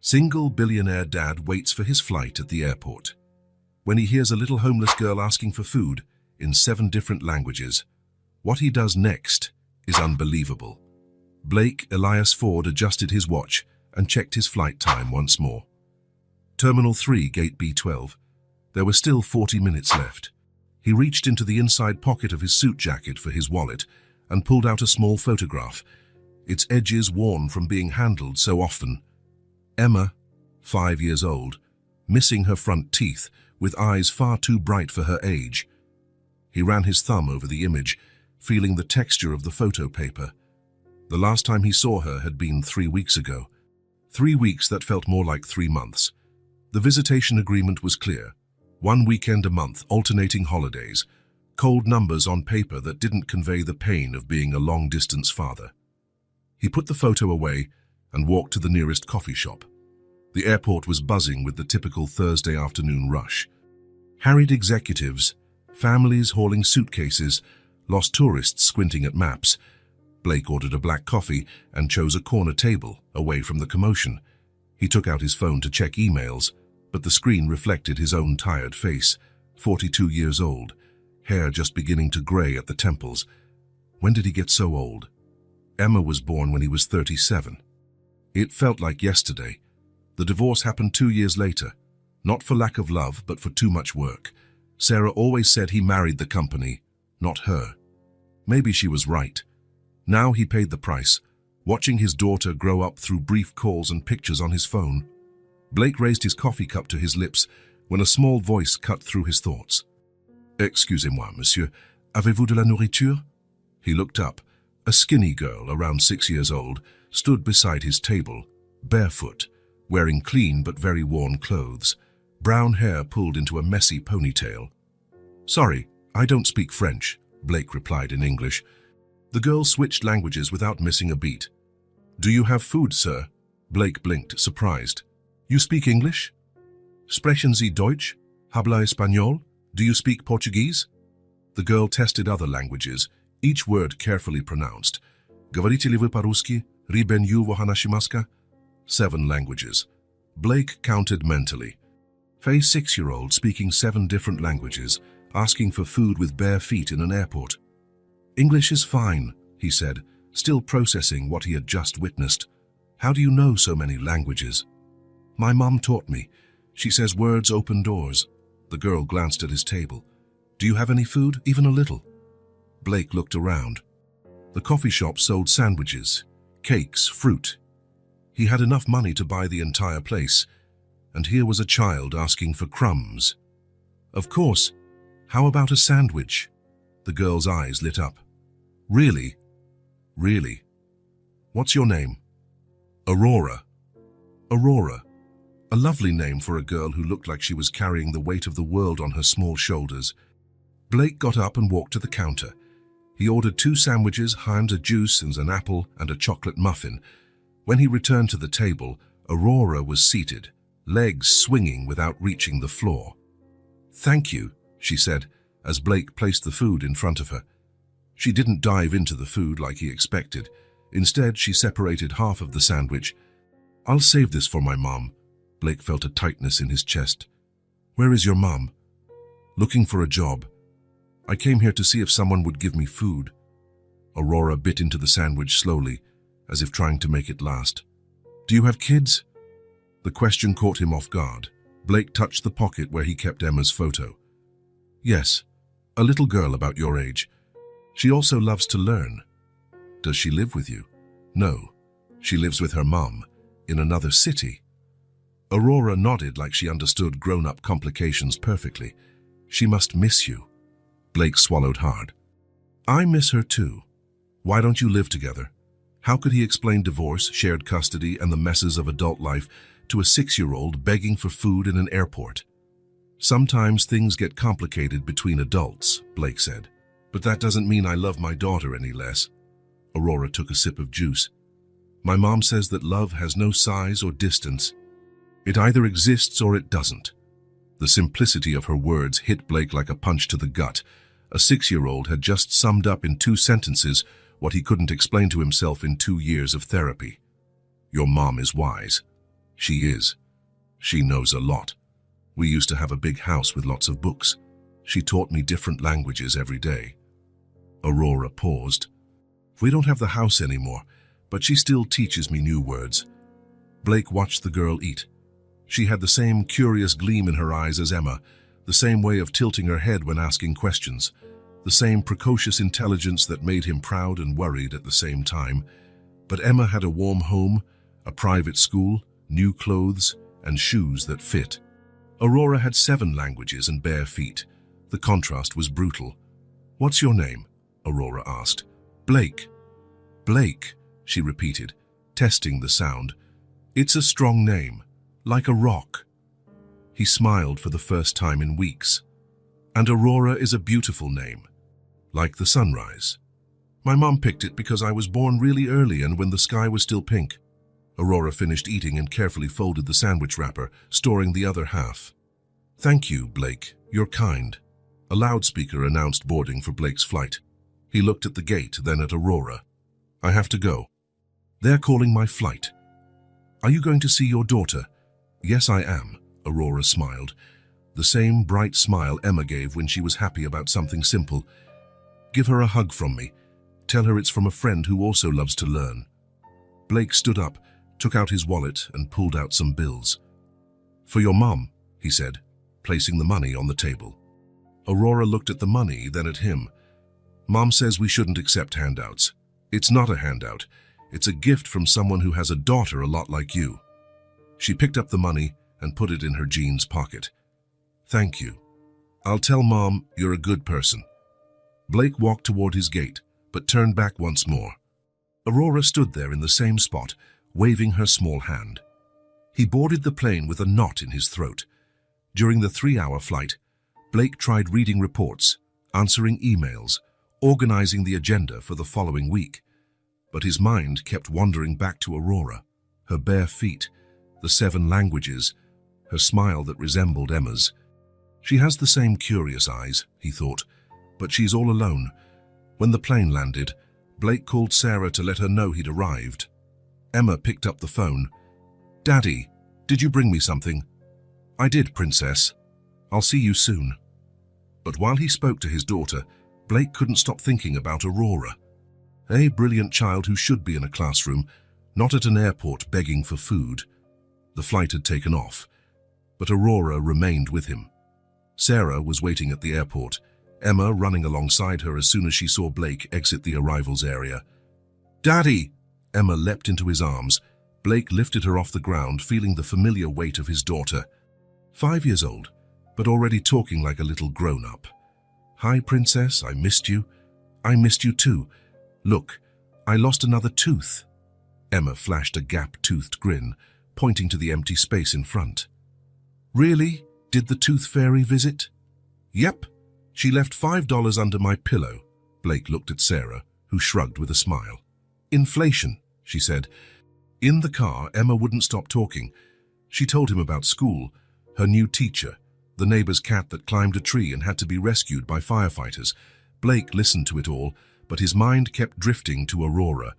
Single billionaire dad waits for his flight at the airport. When he hears a little homeless girl asking for food in 7 different languages, what he does next is unbelievable. Blake Elias Ford adjusted his watch and checked his flight time once more. Terminal 3, Gate B12. There were still 40 minutes left. He reached into the inside pocket of his suit jacket for his wallet and pulled out a small photograph, its edges worn from being handled so often. Emma, 5 years old, missing her front teeth, with eyes far too bright for her age. He ran his thumb over the image, feeling the texture of the photo paper. The last time he saw her had been 3 weeks ago. 3 weeks that felt more like 3 months. The visitation agreement was clear. 1 weekend a month, alternating holidays. Cold numbers on paper that didn't convey the pain of being a long-distance father. He put the photo away and walked to the nearest coffee shop. The airport was buzzing with the typical Thursday afternoon rush. Harried executives, families hauling suitcases, lost tourists squinting at maps. Blake ordered a black coffee and chose a corner table, away from the commotion. He took out his phone to check emails, but the screen reflected his own tired face, 42 years old, hair just beginning to gray at the temples. When did he get so old? Emma was born when he was 37. It felt like yesterday. The divorce happened 2 years later, not for lack of love, but for too much work. Sarah always said he married the company, not her. Maybe she was right. Now he paid the price, watching his daughter grow up through brief calls and pictures on his phone. Blake raised his coffee cup to his lips when a small voice cut through his thoughts. "Excusez-moi, monsieur, avez-vous de la nourriture?" He looked up. A skinny girl, around 6 years old, stood beside his table, barefoot, wearing clean but very worn clothes, brown hair pulled into a messy ponytail. "Sorry, I don't speak French," Blake replied in English. The girl switched languages without missing a beat. "Do you have food, sir?" Blake blinked, surprised. "You speak English? Sprechen Sie Deutsch? Habla Español? Do you speak Portuguese?" The girl tested other languages, each word carefully pronounced. "Говорите ли вы по-русски? Рибенью во ханашимаска?" 7 languages. Blake counted mentally. A 6-year-old speaking 7 different languages, asking for food with bare feet in an airport. "English is fine," he said, still processing what he had just witnessed. "How do you know so many languages?" "My mom taught me. She says words open doors." The girl glanced at his table. "Do you have any food, even a little?" Blake looked around. The coffee shop sold sandwiches, cakes, fruit. He had enough money to buy the entire place, and here was a child asking for crumbs. "Of course. How about a sandwich?" The girl's eyes lit up. "Really? Really? What's your name?" "Aurora." Aurora. A lovely name for a girl who looked like she was carrying the weight of the world on her small shoulders. Blake got up and walked to the counter. He ordered 2 sandwiches, hand a juice and an apple and a chocolate muffin. When he returned to the table, Aurora was seated, legs swinging without reaching the floor. "Thank you," she said, as Blake placed the food in front of her. She didn't dive into the food like he expected. Instead, she separated half of the sandwich. "I'll save this for my mom." Blake felt a tightness in his chest. "Where is your mom?" "Looking for a job. I came here to see if someone would give me food." Aurora bit into the sandwich slowly, as if trying to make it last. "Do you have kids?" The question caught him off guard. Blake touched the pocket where he kept Emma's photo. "Yes, a little girl about your age. She also loves to learn." "Does she live with you?" "No, she lives with her mom, in another city." Aurora nodded like she understood grown-up complications perfectly. "She must miss you." Blake swallowed hard. "I miss her too. Why don't you live together?" How could he explain divorce, shared custody, and the messes of adult life to a 6-year-old begging for food in an airport? "Sometimes things get complicated between adults," Blake said. "But that doesn't mean I love my daughter any less." Aurora took a sip of juice. "My mom says that love has no size or distance. It either exists or it doesn't." The simplicity of her words hit Blake like a punch to the gut. A 6-year-old had just summed up in 2 sentences what he couldn't explain to himself in 2 years of therapy. "Your mom is wise." She is. She knows a lot. We used to have a big house with lots of books. She taught me different languages every day. Aurora paused. We don't have the house anymore, but she still teaches me new words. Blake watched the girl eat. She had the same curious gleam in her eyes as Emma, the same way of tilting her head when asking questions, the same precocious intelligence that made him proud and worried at the same time. But Emma had a warm home, a private school, new clothes, and shoes that fit. Aurora had 7 languages and bare feet. The contrast was brutal. "What's your name?" Aurora asked. "Blake." "Blake," she repeated, testing the sound. "It's a strong name, like a rock." He smiled for the first time in weeks. "And Aurora is a beautiful name, like the sunrise. My mom picked it because I was born really early and when the sky was still pink." Aurora finished eating and carefully folded the sandwich wrapper, storing the other half. "Thank you, Blake. You're kind." A loudspeaker announced boarding for Blake's flight. He looked at the gate, then at Aurora. "I have to go." "They're calling my flight." "Are you going to see your daughter?" "Yes, I am," Aurora smiled. The same bright smile Emma gave when she was happy about something simple. "Give her a hug from me. Tell her it's from a friend who also loves to learn." Blake stood up, took out his wallet and pulled out some bills. "For your mom," he said, placing the money on the table. Aurora looked at the money, then at him. "Mom says we shouldn't accept handouts. It's not a handout. It's a gift from someone who has a daughter a lot like you." She picked up the money and put it in her jeans pocket. "Thank you. I'll tell Mom you're a good person." Blake walked toward his gate, but turned back once more. Aurora stood there in the same spot, waving her small hand. He boarded the plane with a knot in his throat. During the 3-hour flight, Blake tried reading reports, answering emails, organizing the agenda for the following week. But his mind kept wandering back to Aurora, her bare feet, the 7 languages, her smile that resembled Emma's. She has the same curious eyes, he thought, but she's all alone. When the plane landed, Blake called Sarah to let her know he'd arrived. Emma picked up the phone. "Daddy, did you bring me something?" "I did, Princess. I'll see you soon." But while he spoke to his daughter, Blake couldn't stop thinking about Aurora. A brilliant child who should be in a classroom, not at an airport begging for food. The flight had taken off, but Aurora remained with him. Sarah was waiting at the airport, Emma running alongside her as soon as she saw Blake exit the arrivals area. "Daddy!" Emma leapt into his arms. Blake lifted her off the ground, feeling the familiar weight of his daughter. 5 years old, but already talking like a little grown-up. "Hi, Princess, I missed you." "I missed you too. Look, I lost another tooth." Emma flashed a gap-toothed grin, pointing to the empty space in front. "Really? Did the tooth fairy visit?" "Yep. She left $5 under my pillow." Blake looked at Sarah, who shrugged with a smile. "Inflation," she said. In the car, Emma wouldn't stop talking. She told him about school, her new teacher, the neighbor's cat that climbed a tree and had to be rescued by firefighters. Blake listened to it all, but his mind kept drifting to Aurora.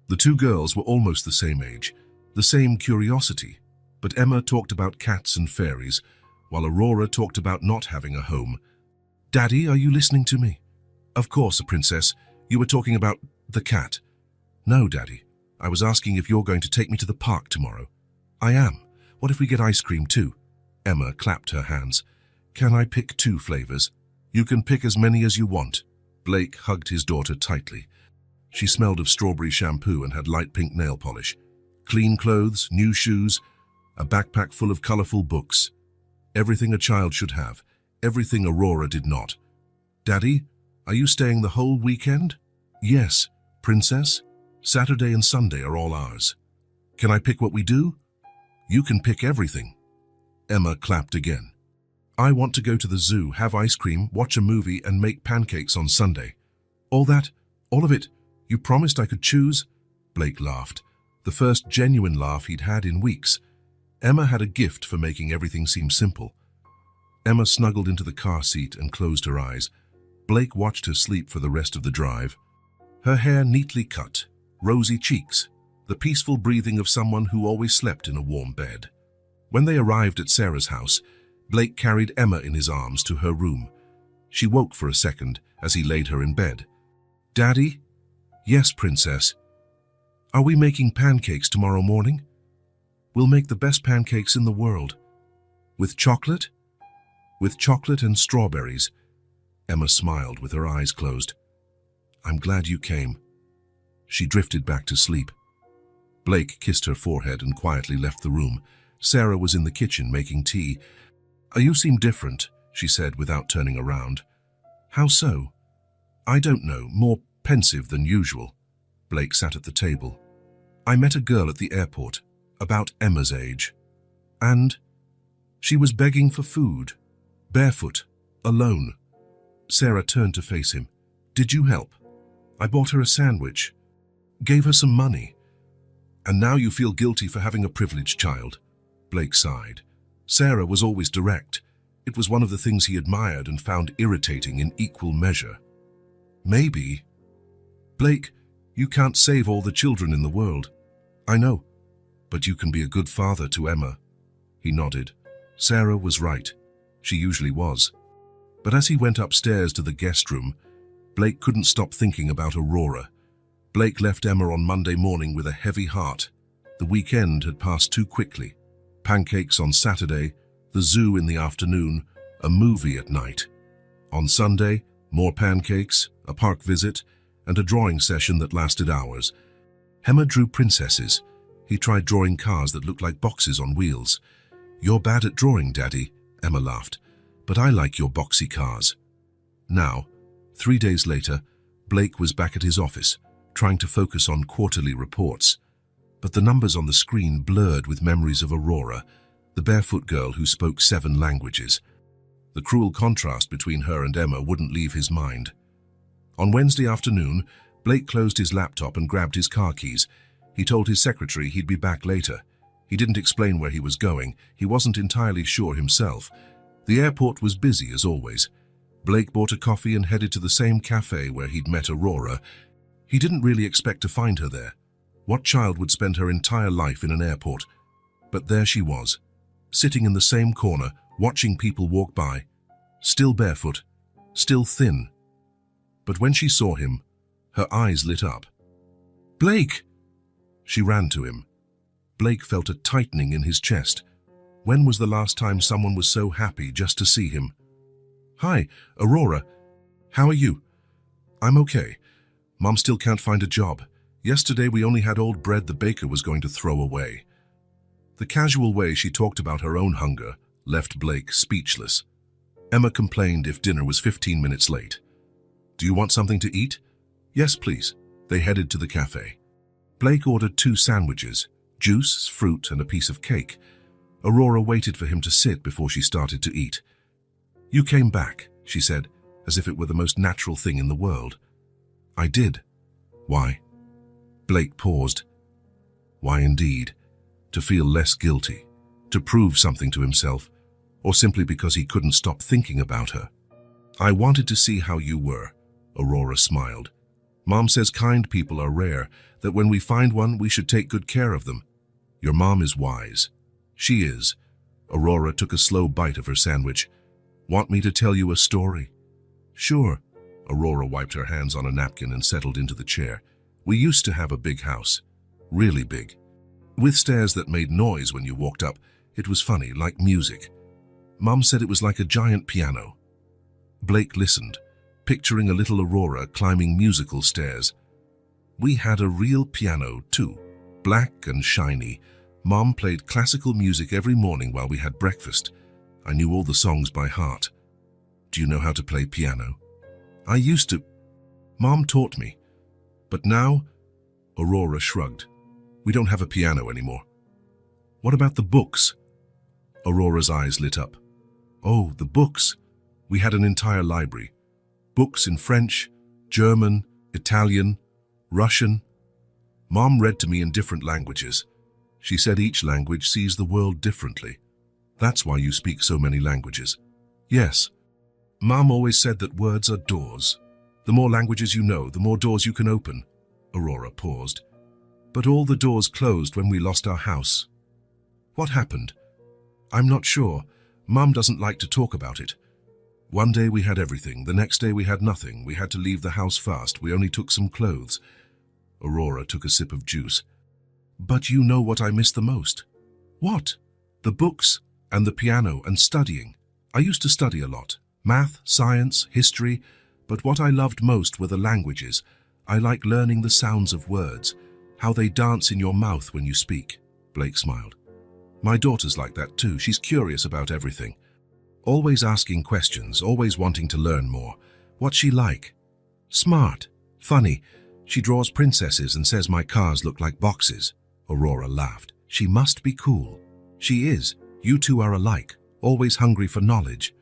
The 2 girls were almost the same age, the same curiosity, but Emma talked about cats and fairies, while Aurora talked about not having a home. "Daddy, are you listening to me?" "Of course, Princess. You were talking about the cat." "No, Daddy. I was asking if you're going to take me to the park tomorrow." "I am. What if we get ice cream too?" Emma clapped her hands. "Can I pick 2 flavors?" "You can pick as many as you want." Blake hugged his daughter tightly. She smelled of strawberry shampoo and had light pink nail polish. Clean clothes, new shoes, a backpack full of colorful books. Everything a child should have, everything Aurora did not. "Daddy, are you staying the whole weekend?" "Yes, Princess. Saturday and Sunday are all ours." "Can I pick what we do?" "You can pick everything." Emma clapped again. "I want to go to the zoo, have ice cream, watch a movie, and make pancakes on Sunday." "All that? All of it? You promised I could choose?" Blake laughed, the first genuine laugh he'd had in weeks. Emma had a gift for making everything seem simple. Emma snuggled into the car seat and closed her eyes. Blake watched her sleep for the rest of the drive. Her hair neatly cut, rosy cheeks, the peaceful breathing of someone who always slept in a warm bed. When they arrived at Sarah's house, Blake carried Emma in his arms to her room. She woke for a second as he laid her in bed. "Daddy?" "Yes, princess." "Are we making pancakes tomorrow morning?" "We'll make the best pancakes in the world." "With chocolate?" "With chocolate and strawberries." Emma smiled with her eyes closed. "I'm glad you came." She drifted back to sleep. Blake kissed her forehead and quietly left the room. Sarah was in the kitchen making tea. "You seem different," she said without turning around. "How so?" "I don't know, more pensive than usual." Blake sat at the table. "I met a girl at the airport, about Emma's age. And she was begging for food, barefoot, alone." Sarah turned to face him. "Did you help?" "I bought her a sandwich, gave her some money." "And now you feel guilty for having a privileged child?" Blake sighed. Sarah was always direct. It was one of the things he admired and found irritating in equal measure. "Maybe." "Blake, you can't save all the children in the world." "I know, but you can be a good father to Emma." He nodded. Sarah was right. She usually was. But as he went upstairs to the guest room, Blake couldn't stop thinking about Aurora. Blake left Emma on Monday morning with a heavy heart. The weekend had passed too quickly. Pancakes on Saturday, the zoo in the afternoon, a movie at night. On Sunday, more pancakes, a park visit, and a drawing session that lasted hours. Emma drew princesses. He tried drawing cars that looked like boxes on wheels. "You're bad at drawing, Daddy," Emma laughed, "but I like your boxy cars." Now, 3 days later, Blake was back at his office, trying to focus on quarterly reports. But the numbers on the screen blurred with memories of Aurora, the barefoot girl who spoke 7 languages. The cruel contrast between her and Emma wouldn't leave his mind. On Wednesday afternoon, Blake closed his laptop and grabbed his car keys. He told his secretary he'd be back later. He didn't explain where he was going. He wasn't entirely sure himself. The airport was busy as always. Blake bought a coffee and headed to the same cafe where he'd met Aurora. He didn't really expect to find her there. What child would spend her entire life in an airport? But there she was, sitting in the same corner, watching people walk by, still barefoot, still thin. But when she saw him, her eyes lit up. "Blake!" She ran to him. Blake felt a tightening in his chest. When was the last time someone was so happy just to see him? "Hi, Aurora. How are you?" "I'm okay. Mom still can't find a job. Yesterday we only had old bread the baker was going to throw away." The casual way she talked about her own hunger left Blake speechless. Emma complained if dinner was 15 minutes late. "Do you want something to eat?" "Yes, please." They headed to the cafe. Blake ordered 2 sandwiches, juice, fruit, and a piece of cake. Aurora waited for him to sit before she started to eat. "You came back," she said, as if it were the most natural thing in the world. "I did." "Why?" Blake paused. Why indeed? To feel less guilty, to prove something to himself, or simply because he couldn't stop thinking about her? "I wanted to see how you were," Aurora smiled. "Mom says kind people are rare, that when we find one, we should take good care of them. Your mom is wise." "She is." Aurora took a slow bite of her sandwich. "Want me to tell you a story?" "Sure." Aurora wiped her hands on a napkin and settled into the chair. "We used to have a big house. Really big. With stairs that made noise when you walked up. It was funny, like music. Mom said it was like a giant piano." Blake listened, picturing a little Aurora climbing musical stairs. "We had a real piano, too, black and shiny. Mom played classical music every morning while we had breakfast. I knew all the songs by heart." "Do you know how to play piano?" "I used to. Mom taught me. But now," Aurora shrugged, "we don't have a piano anymore." "What about the books?" Aurora's eyes lit up. "Oh, the books. We had an entire library. Books in French, German, Italian, Russian. Mom read to me in different languages. She said each language sees the world differently. That's why you speak so many languages." "Yes. Mom always said that words are doors. The more languages you know, the more doors you can open." Aurora paused. But all the doors closed when we lost our house. What happened? I'm not sure. Mum doesn't like to talk about it. One day we had everything, the next day we had nothing. We had to leave the house fast. We only took some clothes. Aurora took a sip of juice. But you know what I miss the most? What? The books and the piano and studying. I used to study a lot. Math, science, history. But what I loved most were the languages. I like learning the sounds of words, how they dance in your mouth when you speak. Blake smiled. My daughter's like that too. She's curious about everything. Always asking questions, always wanting to learn more. What's she like? Smart. Funny. She draws princesses and says my cars look like boxes. Aurora laughed. She must be cool. She is. You two are alike, always hungry for knowledge.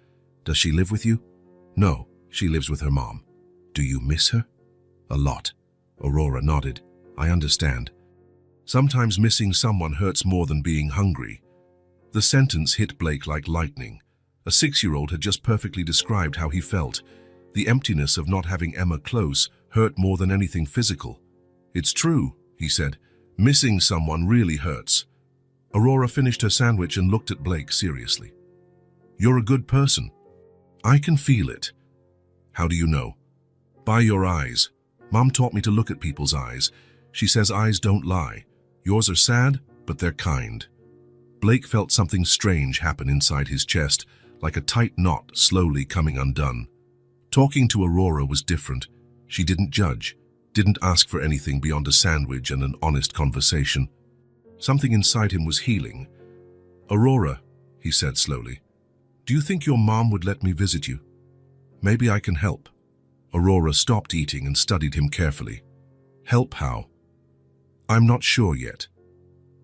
Does she live with you? No, she lives with her mom. Do you miss her? A lot. Aurora nodded. I understand. Sometimes missing someone hurts more than being hungry. The sentence hit Blake like lightning. A 6-year-old had just perfectly described how he felt. The emptiness of not having Emma close hurt more than anything physical. It's true, he said. Missing someone really hurts. Aurora finished her sandwich and looked at Blake seriously. You're a good person. I can feel it. How do you know? By your eyes. Mom taught me to look at people's eyes. She says eyes don't lie. Yours are sad, but they're kind. Blake felt something strange happen inside his chest, like a tight knot slowly coming undone. Talking to Aurora was different. She didn't judge, didn't ask for anything beyond a sandwich and an honest conversation. Something inside him was healing. Aurora, he said slowly, do you think your mom would let me visit you? Maybe I can help. Aurora stopped eating and studied him carefully. Help how? I'm not sure yet.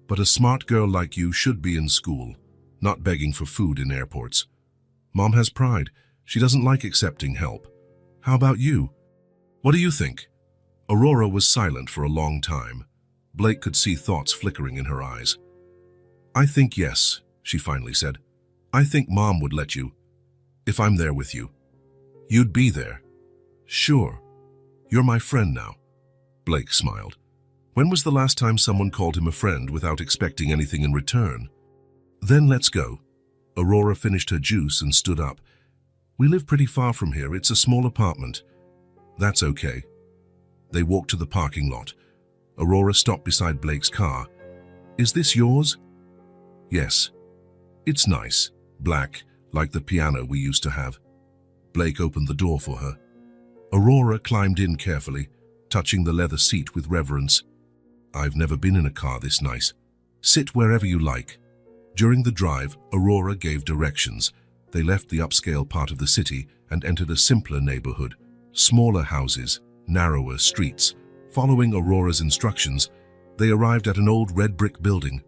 But a smart girl like you should be in school, not begging for food in airports. Mom has pride. She doesn't like accepting help. How about you? What do you think? Aurora was silent for a long time. Blake could see thoughts flickering in her eyes. I think yes, she finally said. I think Mom would let you. If I'm there with you. You'd be there. Sure. You're my friend now. Blake smiled. When was the last time someone called him a friend without expecting anything in return? Then let's go. Aurora finished her juice and stood up. We live pretty far from here. It's a small apartment. That's okay. They walked to the parking lot. Aurora stopped beside Blake's car. Is this yours? Yes. It's nice. Black, like the piano we used to have. Blake opened the door for her. Aurora climbed in carefully, touching the leather seat with reverence. I've never been in a car this nice. Sit wherever you like. During the drive, Aurora gave directions. They left the upscale part of the city and entered a simpler neighborhood. Smaller houses, narrower streets. Following Aurora's instructions, they arrived at an old red brick building.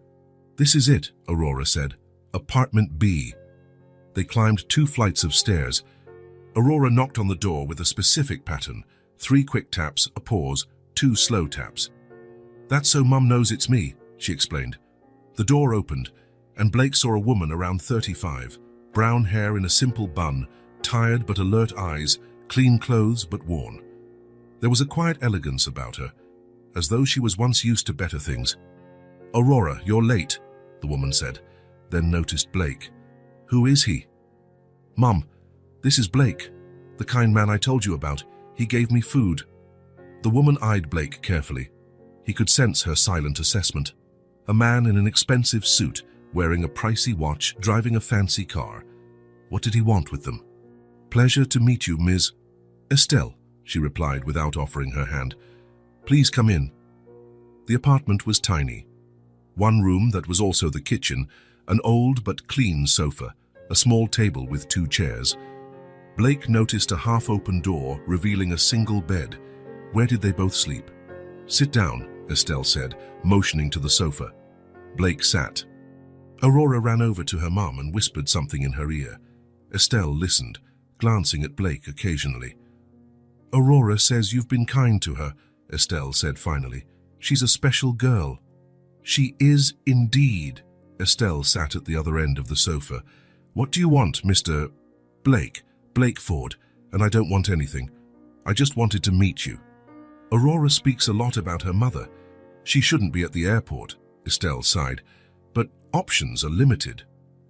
This is it, Aurora said. Apartment B. They climbed 2 flights of stairs. Aurora knocked on the door with a specific pattern. 3 quick taps, a pause, 2 slow taps. That's so Mum knows it's me, she explained. The door opened, and Blake saw a woman around 35, brown hair in a simple bun, tired but alert eyes, clean clothes but worn. There was a quiet elegance about her, as though she was once used to better things. Aurora, you're late, the woman said, then noticed Blake. Who is he? Mum, this is Blake, the kind man I told you about. He gave me food. The woman eyed Blake carefully. He could sense her silent assessment. A man in an expensive suit, wearing a pricey watch, driving a fancy car. What did he want with them? Pleasure to meet you, Ms. Estelle, she replied without offering her hand. Please come in. The apartment was tiny. One room that was also the kitchen, an old but clean sofa, a small table with 2 chairs. Blake noticed a half-open door revealing a single bed. Where did they both sleep? Sit down, Estelle said, motioning to the sofa. Blake sat. Aurora ran over to her mum and whispered something in her ear. Estelle listened, glancing at Blake occasionally. Aurora says you've been kind to her, Estelle said finally. She's a special girl. She is indeed. Estelle sat at the other end of the sofa. What do you want, Mr. Blake? Blake Ford, and I don't want anything. I just wanted to meet you. Aurora speaks a lot about her mother. She shouldn't be at the airport, Estelle sighed, but options are limited.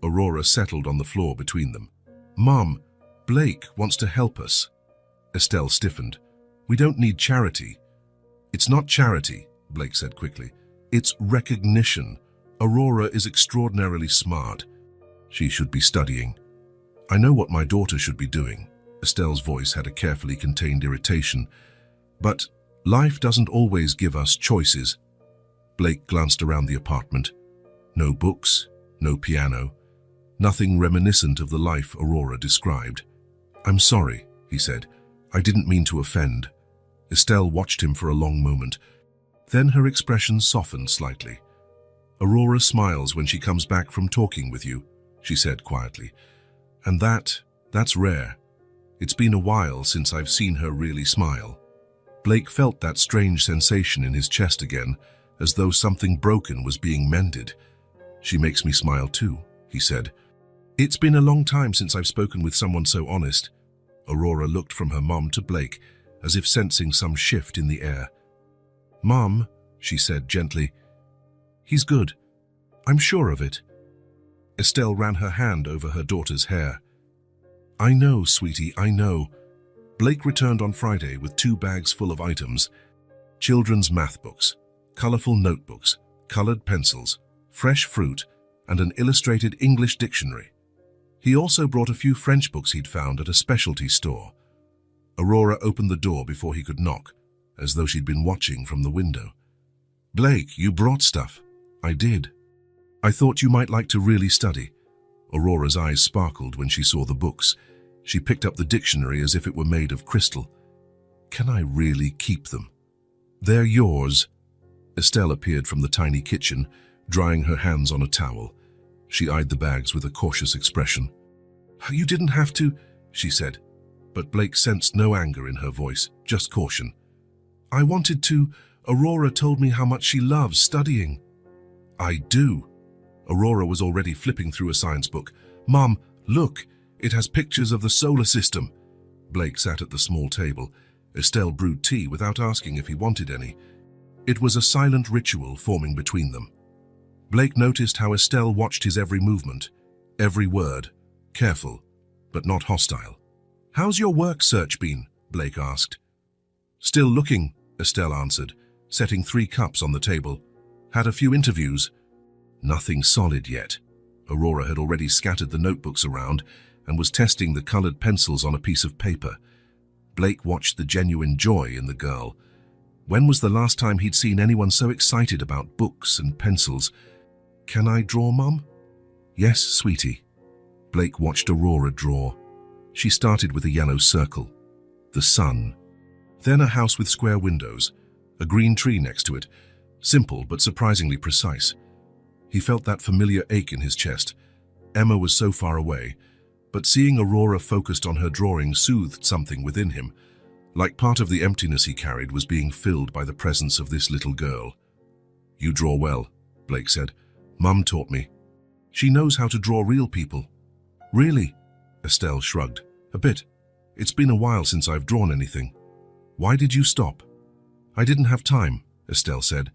Aurora settled on the floor between them. Mom, Blake wants to help us. Estelle stiffened. We don't need charity. It's not charity, Blake said quickly. It's recognition. Aurora is extraordinarily smart. She should be studying. I know what my daughter should be doing. Estelle's voice had a carefully contained irritation. But life doesn't always give us choices. Blake glanced around the apartment. No books, no piano, nothing reminiscent of the life Aurora described. I'm sorry, he said. I didn't mean to offend. Estelle watched him for a long moment. Then her expression softened slightly. Aurora smiles when she comes back from talking with you, she said quietly. And that's rare. It's been a while since I've seen her really smile. Blake felt that strange sensation in his chest again, as though something broken was being mended. She makes me smile too, he said. It's been a long time since I've spoken with someone so honest. Aurora looked from her mom to Blake, as if sensing some shift in the air. Mom, she said gently, he's good. I'm sure of it. Estelle ran her hand over her daughter's hair. I know, sweetie, I know. Blake returned on Friday with 2 bags full of items. Children's math books, colorful notebooks, colored pencils, fresh fruit, and an illustrated English dictionary. He also brought a few French books he'd found at a specialty store. Aurora opened the door before he could knock, as though she'd been watching from the window. Blake, you brought stuff. I did. I thought you might like to really study. Aurora's eyes sparkled when she saw the books. She picked up the dictionary as if it were made of crystal. Can I really keep them? They're yours. Estelle appeared from the tiny kitchen, drying her hands on a towel. She eyed the bags with a cautious expression. You didn't have to, she said, but Blake sensed no anger in her voice, just caution. I wanted to. Aurora told me how much she loves studying. I do. Aurora was already flipping through a science book. Mom, look, it has pictures of the solar system. Blake sat at the small table. Estelle brewed tea without asking if he wanted any. It was a silent ritual forming between them. Blake noticed how Estelle watched his every movement, every word, careful, but not hostile. How's your work search been? Blake asked. Still looking, Estelle answered, setting 3 cups on the table. Had a few interviews. Nothing solid yet. Aurora had already scattered the notebooks around and was testing the colored pencils on a piece of paper. Blake watched the genuine joy in the girl. When was the last time he'd seen anyone so excited about books and pencils? Can I draw, Mum? Yes, sweetie. Blake watched Aurora draw. She started with a yellow circle, the sun. Then a house with square windows, a green tree next to it, simple but surprisingly precise. He felt that familiar ache in his chest. Emma was so far away, but seeing Aurora focused on her drawing soothed something within him, like part of the emptiness he carried was being filled by the presence of this little girl. You draw well, Blake said. Mum taught me. She knows how to draw real people. Really? Estelle shrugged. A bit. It's been a while since I've drawn anything. Why did you stop? I didn't have time, Estelle said,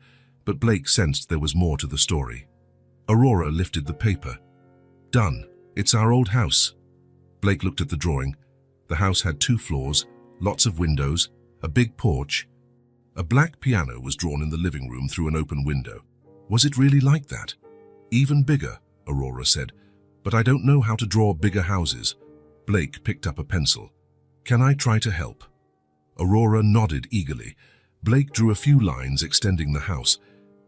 but Blake sensed there was more to the story. Aurora lifted the paper. Done. It's our old house. Blake looked at the drawing. The house had 2 floors, lots of windows, a big porch. A black piano was drawn in the living room through an open window. Was it really like that? Even bigger, Aurora said, but I don't know how to draw bigger houses. Blake picked up a pencil. Can I try to help? Aurora nodded eagerly. Blake drew a few lines extending the house.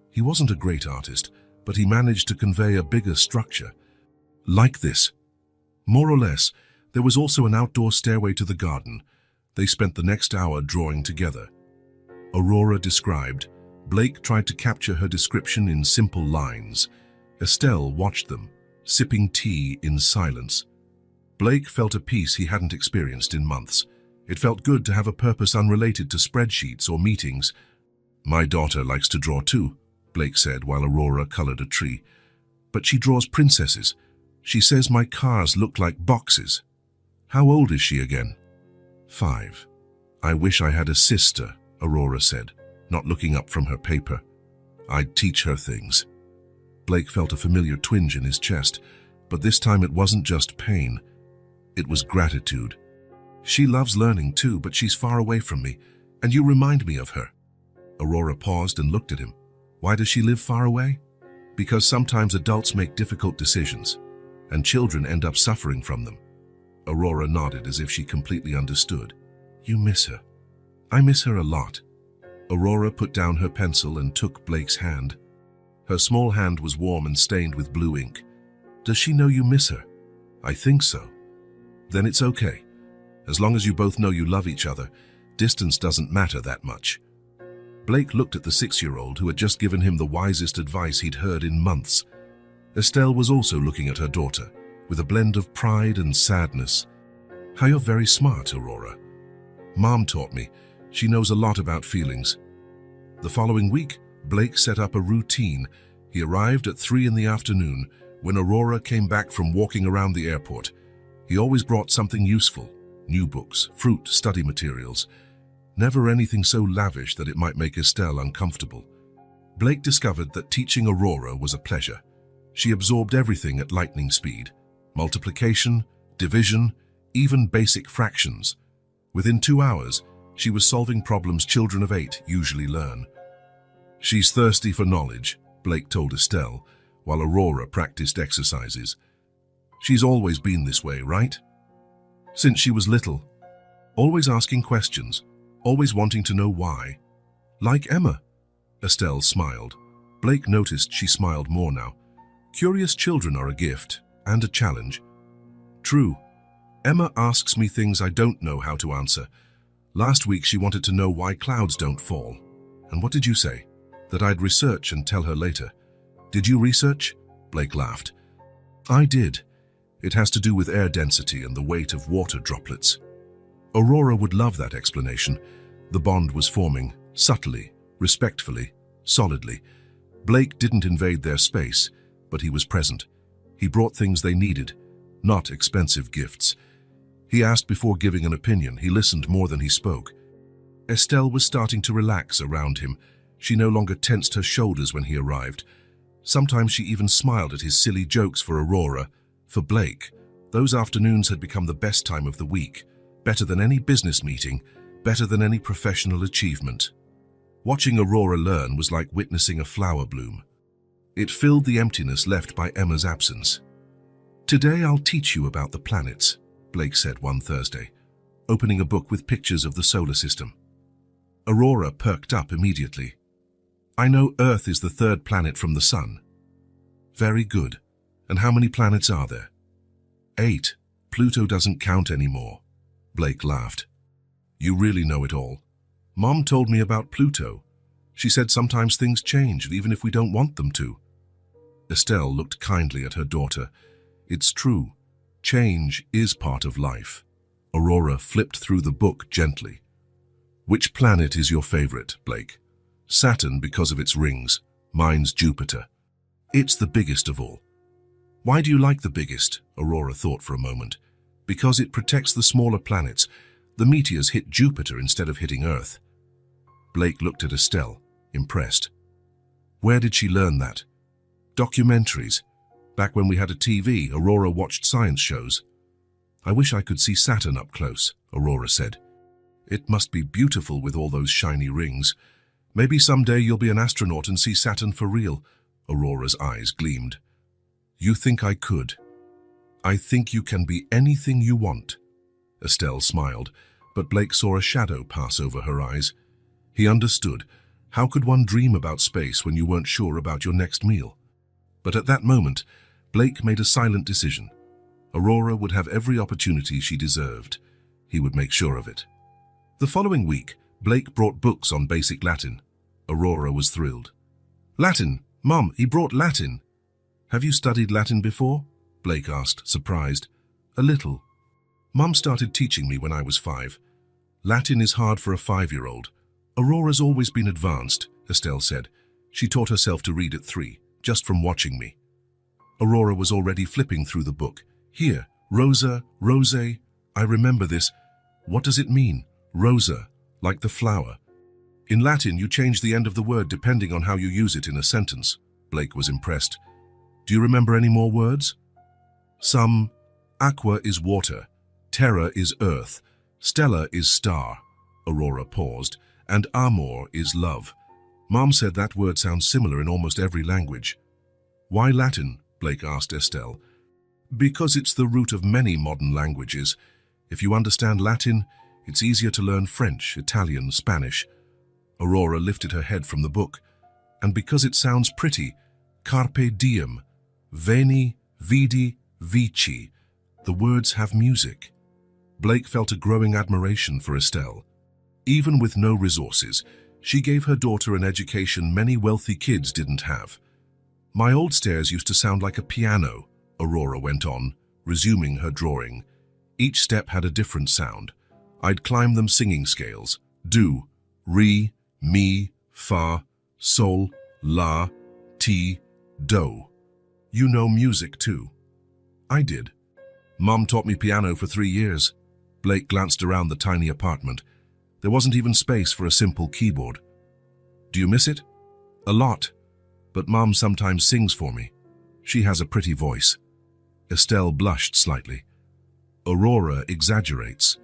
He wasn't a great artist, but he managed to convey a bigger structure. Like this. More or less, there was also an outdoor stairway to the garden. They spent the next hour drawing together. Aurora described. Blake tried to capture her description in simple lines. Estelle watched them, sipping tea in silence. Blake felt a peace he hadn't experienced in months. It felt good to have a purpose unrelated to spreadsheets or meetings. My daughter likes to draw too, Blake said while Aurora colored a tree. But she draws princesses. She says my cars look like boxes. How old is she again? 5. I wish I had a sister, Aurora said, not looking up from her paper. I'd teach her things. Blake felt a familiar twinge in his chest, but this time it wasn't just pain. It was gratitude. She loves learning too, but she's far away from me, and you remind me of her. Aurora paused and looked at him. Why does she live far away? Because sometimes adults make difficult decisions, and children end up suffering from them. Aurora nodded as if she completely understood. You miss her. I miss her a lot. Aurora put down her pencil and took Blake's hand. Her small hand was warm and stained with blue ink. Does she know you miss her? I think so. Then it's okay. As long as you both know you love each other, distance doesn't matter that much. Blake looked at the 6-year-old who had just given him the wisest advice he'd heard in months. Estelle was also looking at her daughter, with a blend of pride and sadness. How you're very smart, Aurora. Mom taught me. She knows a lot about feelings. The following week, Blake set up a routine. He arrived at 3 in the afternoon when Aurora came back from walking around the airport. He always brought something useful, new books, fruit, study materials. Never anything so lavish that it might make Estelle uncomfortable. Blake discovered that teaching Aurora was a pleasure. She absorbed everything at lightning speed. Multiplication, division, even basic fractions. Within 2 hours, she was solving problems children of 8 usually learn. She's thirsty for knowledge, Blake told Estelle, while Aurora practiced exercises. She's always been this way, right? Since she was little. Always asking questions, always wanting to know why. Like Emma. Estelle smiled. Blake noticed she smiled more now. Curious children are a gift and a challenge. True. Emma asks me things I don't know how to answer. Last week she wanted to know why clouds don't fall. And what did you say? That I'd research and tell her later. Did you research? Blake laughed. I did. It has to do with air density and the weight of water droplets. Aurora would love that explanation. The bond was forming, subtly, respectfully, solidly. Blake didn't invade their space, but he was present. He brought things they needed, not expensive gifts. He asked before giving an opinion. He listened more than he spoke. Estelle was starting to relax around him. She no longer tensed her shoulders when he arrived. Sometimes she even smiled at his silly jokes for Aurora. For Blake, those afternoons had become the best time of the week, better than any business meeting, better than any professional achievement. Watching Aurora learn was like witnessing a flower bloom. It filled the emptiness left by Emma's absence. Today I'll teach you about the planets, Blake said one Thursday, opening a book with pictures of the solar system. Aurora perked up immediately. I know Earth is the 3rd planet from the Sun. Very good. And how many planets are there? 8. Pluto doesn't count anymore. Blake laughed. You really know it all. Mom told me about Pluto. She said sometimes things change, even if we don't want them to. Estelle looked kindly at her daughter. It's true. Change is part of life. Aurora flipped through the book gently. Which planet is your favorite, Blake? Saturn because of its rings. Mine's Jupiter. It's the biggest of all. Why do you like the biggest? Aurora thought for a moment. Because it protects the smaller planets. The meteors hit Jupiter instead of hitting Earth. Blake looked at Estelle, impressed. Where did she learn that? Documentaries. Back when we had a TV, Aurora watched science shows. I wish I could see Saturn up close, Aurora said. It must be beautiful with all those shiny rings. Maybe someday you'll be an astronaut and see Saturn for real. Aurora's eyes gleamed. You think I could? I think you can be anything you want. Estelle smiled, but Blake saw a shadow pass over her eyes. He understood. How could one dream about space when you weren't sure about your next meal? But at that moment, Blake made a silent decision. Aurora would have every opportunity she deserved. He would make sure of it. The following week, Blake brought books on basic Latin. Aurora was thrilled. Latin! Mom, he brought Latin! Have you studied Latin before? Blake asked, surprised. A little. Mom started teaching me when I was 5. Latin is hard for a 5-year-old. Aurora's always been advanced, Estelle said. She taught herself to read at 3, just from watching me. Aurora was already flipping through the book. Here, Rosa, Rose. I remember this. What does it mean? Rosa, like the flower. In Latin, you change the end of the word depending on how you use it in a sentence. Blake was impressed. Do you remember any more words? Some. Aqua is water. Terra is earth. Stella is star. Aurora paused. And amor is love. Mom said that word sounds similar in almost every language. Why Latin? Blake asked Estelle. Because it's the root of many modern languages. If you understand Latin, it's easier to learn French, Italian, Spanish. Aurora lifted her head from the book. And because it sounds pretty, carpe diem, veni, vidi, vici. The words have music. Blake felt a growing admiration for Estelle. Even with no resources, she gave her daughter an education many wealthy kids didn't have. My old stairs used to sound like a piano, Aurora went on, resuming her drawing. Each step had a different sound. I'd climb them singing scales. Do, re, mi, fa, sol, la, ti, do. You know music too. I did. Mom taught me piano for 3 years. Blake glanced around the tiny apartment. There wasn't even space for a simple keyboard. Do you miss it? A lot. But Mom sometimes sings for me. She has a pretty voice. Estelle blushed slightly. Aurora exaggerates.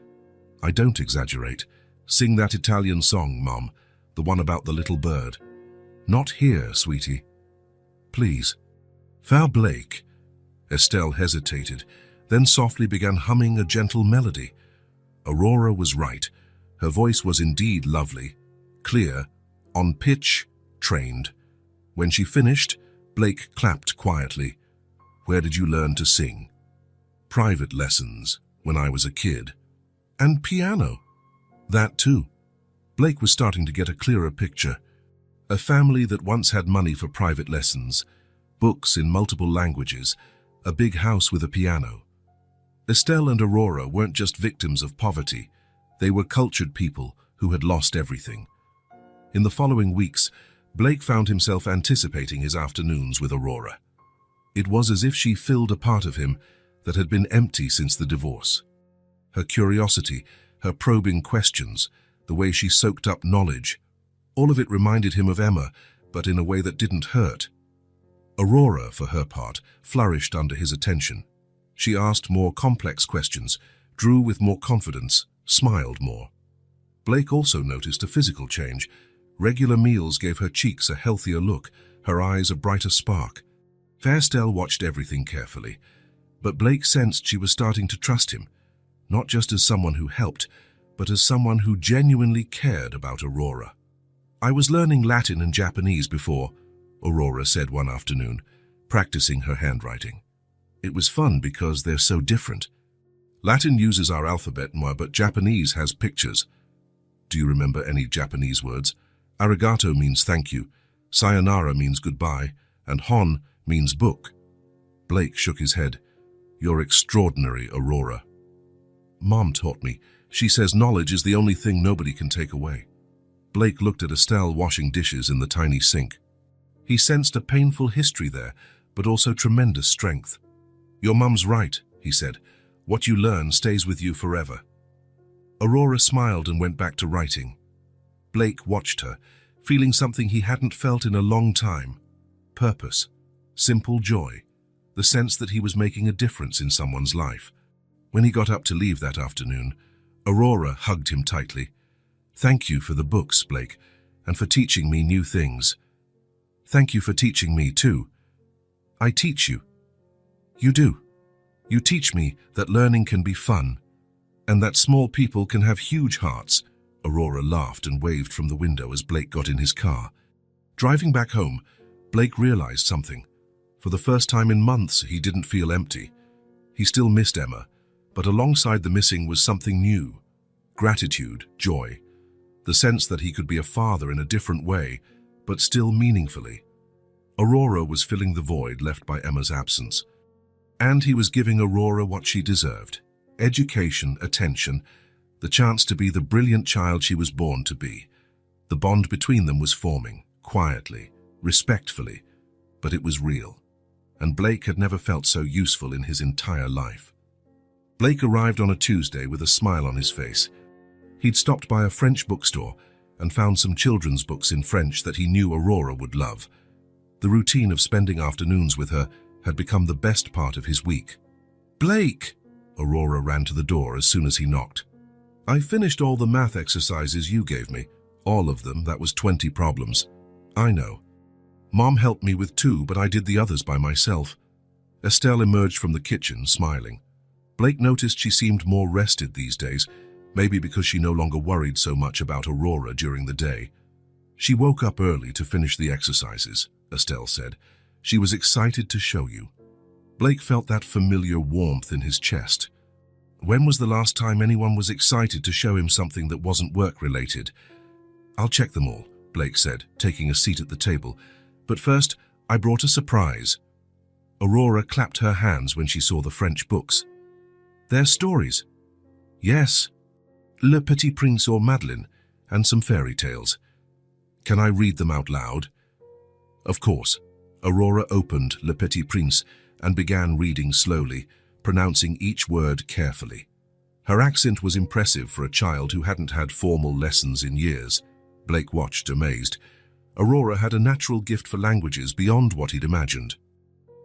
I don't exaggerate. Sing that Italian song, Mom, the one about the little bird. Not here, sweetie. Please. Frau Blake. Estelle hesitated, then softly began humming a gentle melody. Aurora was right. Her voice was indeed lovely, clear, on pitch, trained. When she finished, Blake clapped quietly. Where did you learn to sing? Private lessons, when I was a kid. And piano. That too. Blake was starting to get a clearer picture. A family that once had money for private lessons, books in multiple languages, a big house with a piano. Estelle and Aurora weren't just victims of poverty. They were cultured people who had lost everything. In the following weeks, Blake found himself anticipating his afternoons with Aurora. It was as if she filled a part of him that had been empty since the divorce. Her curiosity, her probing questions, the way she soaked up knowledge, all of it reminded him of Emma, but in a way that didn't hurt. Aurora, for her part, flourished under his attention. She asked more complex questions, drew with more confidence, smiled more. Blake also noticed a physical change. Regular meals gave her cheeks a healthier look, her eyes a brighter spark. Estelle watched everything carefully, but Blake sensed she was starting to trust him, not just as someone who helped, but as someone who genuinely cared about Aurora. I was learning Latin and Japanese before, Aurora said one afternoon, practicing her handwriting. It was fun because they're so different. Latin uses our alphabet more, but Japanese has pictures. Do you remember any Japanese words? Arigato means thank you, sayonara means goodbye, and hon means book. Blake shook his head. You're extraordinary, Aurora. Mom taught me. She says knowledge is the only thing nobody can take away. Blake looked at Estelle washing dishes in the tiny sink. He sensed a painful history there, but also tremendous strength. Your mum's right, he said. What you learn stays with you forever. Aurora smiled and went back to writing. Blake watched her, feeling something he hadn't felt in a long time. Purpose, simple joy, the sense that he was making a difference in someone's life. When he got up to leave that afternoon, Aurora hugged him tightly. Thank you for the books, Blake, and for teaching me new things. Thank you for teaching me too. I teach you. You do. You teach me that learning can be fun, and that small people can have huge hearts. Aurora laughed and waved from the window as Blake got in his car. Driving back home, Blake realized something. For the first time in months, he didn't feel empty. He still missed Emma, but alongside the missing was something new. Gratitude, joy, the sense that he could be a father in a different way, but still meaningfully. Aurora was filling the void left by Emma's absence. And he was giving Aurora what she deserved. Education, attention, the chance to be the brilliant child she was born to be. The bond between them was forming, quietly, respectfully, but it was real. And Blake had never felt so useful in his entire life. Blake arrived on a Tuesday with a smile on his face. He'd stopped by a French bookstore, and found some children's books in French that he knew Aurora would love. The routine of spending afternoons with her had become the best part of his week. "Blake!" Aurora ran to the door as soon as he knocked. "I finished all the math exercises you gave me. All of them. That was 20 problems." "I know. Mom helped me with 2, but I did the others by myself." Estelle emerged from the kitchen, smiling. Blake noticed she seemed more rested these days, maybe because she no longer worried so much about Aurora during the day. "She woke up early to finish the exercises," Estelle said. "She was excited to show you." Blake felt that familiar warmth in his chest. When was the last time anyone was excited to show him something that wasn't work-related? "I'll check them all," Blake said, taking a seat at the table. "But first, I brought a surprise." Aurora clapped her hands when she saw the French books. "They're stories." "Yes. Le Petit Prince or Madeleine, and some fairy tales." "Can I read them out loud?" "Of course." Aurora opened Le Petit Prince and began reading slowly, pronouncing each word carefully. Her accent was impressive for a child who hadn't had formal lessons in years. Blake watched, amazed. Aurora had a natural gift for languages beyond what he'd imagined.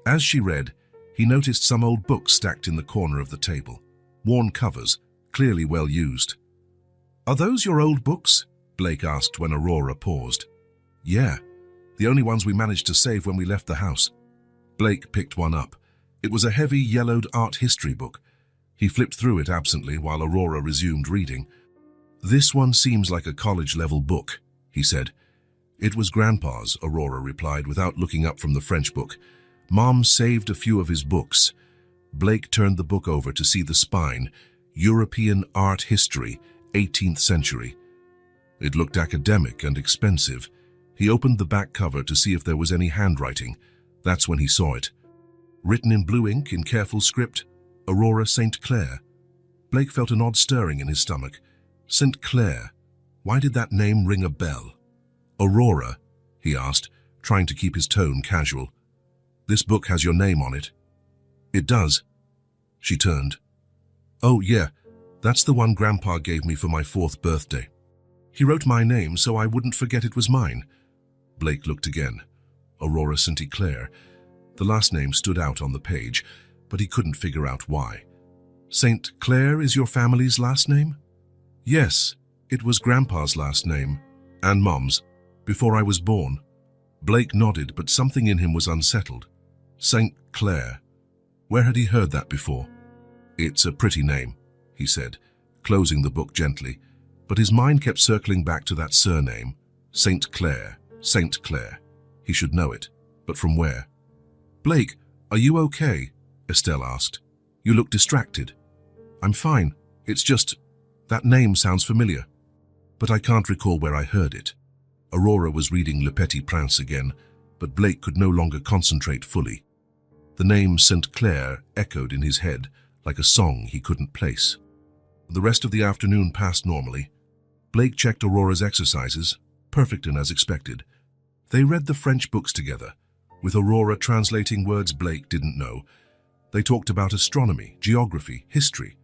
As she read, he noticed some old books stacked in the corner of the table. Worn covers, clearly well used. "Are those your old books?" Blake asked when Aurora paused. "Yeah, the only ones we managed to save when we left the house." Blake picked one up. It was a heavy, yellowed art history book. He flipped through it absently while Aurora resumed reading. "This one seems like a college-level book," he said. "It was Grandpa's," Aurora replied without looking up from the French book. "Mom saved a few of his books." Blake turned the book over to see the spine, European Art History, 18th Century. It looked academic and expensive. He opened the back cover to see if there was any handwriting. That's when he saw it. Written in blue ink in careful script, Aurora St. Clair. Blake felt an odd stirring in his stomach. St. Clair. Why did that name ring a bell? "Aurora," he asked, trying to keep his tone casual. "This book has your name on it." "It does." She turned. "Oh, yeah, that's the one Grandpa gave me for my 4th birthday. He wrote my name so I wouldn't forget it was mine." Blake looked again. Aurora St. Clair. The last name stood out on the page, but he couldn't figure out why. "St. Clair is your family's last name?" "Yes, it was Grandpa's last name, and Mom's, before I was born." Blake nodded, but something in him was unsettled. St. Clair. Where had he heard that before? "It's a pretty name," he said, closing the book gently, but his mind kept circling back to that surname. St. Clair, St. Clair. He should know it, but from where? "Blake, are you okay?" Estelle asked. "You look distracted." "I'm fine. It's just, that name sounds familiar. But I can't recall where I heard it." Aurora was reading Le Petit Prince again, but Blake could no longer concentrate fully. The name St. Clair echoed in his head like a song he couldn't place. The rest of the afternoon passed normally. Blake checked Aurora's exercises, perfect and as expected. They read the French books together, with Aurora translating words Blake didn't know. They talked about astronomy, geography, history.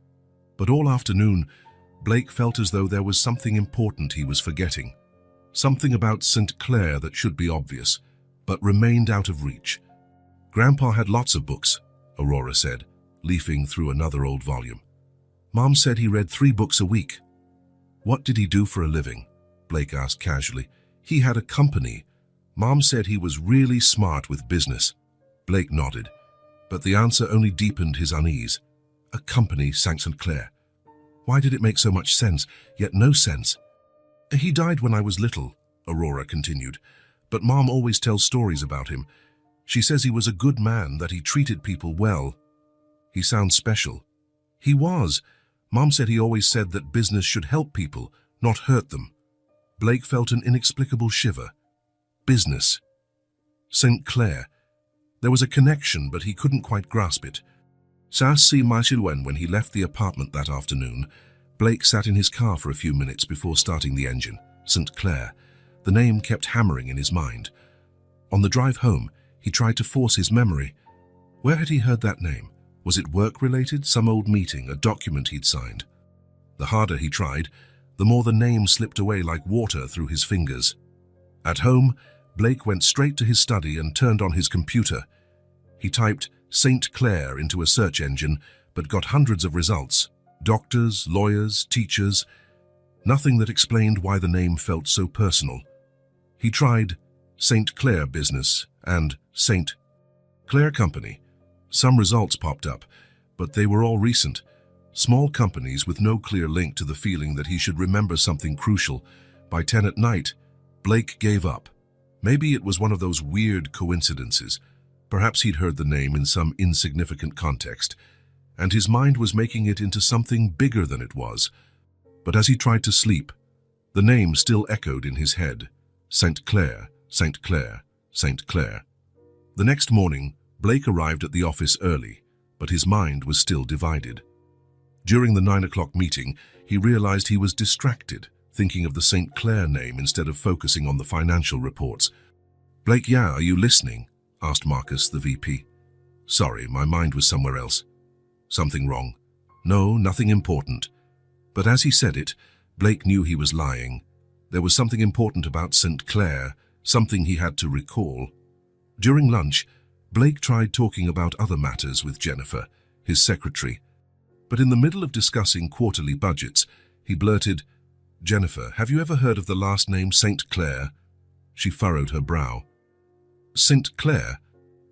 But all afternoon, Blake felt as though there was something important he was forgetting. Something about St. Clair that should be obvious, but remained out of reach. "Grandpa had lots of books," Aurora said, leafing through another old volume. "Mom said he read 3 books a week." "What did he do for a living?" Blake asked casually. "He had a company. Mom said he was really smart with business." Blake nodded, but the answer only deepened his unease. A company, St. Clair. Why did it make so much sense, yet no sense? "He died when I was little," Aurora continued, "but Mom always tells stories about him. She says he was a good man, that he treated people well." "He sounds special." "He was. Mom said he always said that business should help people, not hurt them." Blake felt an inexplicable shiver. Business. St. Clair. There was a connection, but he couldn't quite grasp it. When he left the apartment that afternoon, Blake sat in his car for a few minutes before starting the engine. St. Clair. The name kept hammering in his mind. On the drive home, he tried to force his memory. Where had he heard that name? Was it work-related, some old meeting, a document he'd signed? The harder he tried, the more the name slipped away like water through his fingers. At home, Blake went straight to his study and turned on his computer. He typed St. Clair into a search engine, but got hundreds of results. Doctors, lawyers, teachers, nothing that explained why the name felt so personal. He tried St. Clair Business and St. Clair Company. Some results popped up, but they were all recent. Small companies with no clear link to the feeling that he should remember something crucial. By 10 at night, Blake gave up. Maybe it was one of those weird coincidences. Perhaps he'd heard the name in some insignificant context, and his mind was making it into something bigger than it was. But as he tried to sleep, the name still echoed in his head. St. Clair, St. Clair, St. Clair. The next morning, Blake arrived at the office early, but his mind was still divided. During the 9 o'clock meeting, he realized he was distracted, thinking of the St. Clair name instead of focusing on the financial reports. "Blake, yeah, are you listening?" asked Marcus, the VP. "Sorry, my mind was somewhere else." "Something wrong?" "No, nothing important." But as he said it, Blake knew he was lying. There was something important about St. Clair, something he had to recall. During lunch, Blake tried talking about other matters with Jennifer, his secretary. But in the middle of discussing quarterly budgets, he blurted, "Jennifer, have you ever heard of the last name St. Clair?" She furrowed her brow. "St. Clair?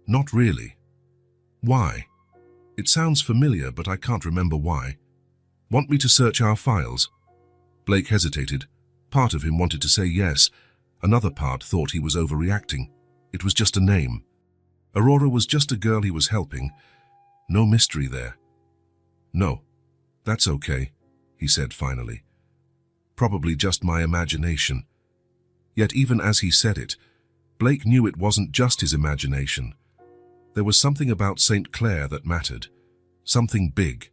Not really." "Why?" "It sounds familiar, but I can't remember why." "Want me to search our files?" Blake hesitated. Part of him wanted to say yes. Another part thought he was overreacting. It was just a name. Aurora was just a girl he was helping. No mystery there. "No, that's okay," he said finally. "Probably just my imagination." Yet even as he said it, Blake knew it wasn't just his imagination. There was something about St. Clair that mattered. Something big.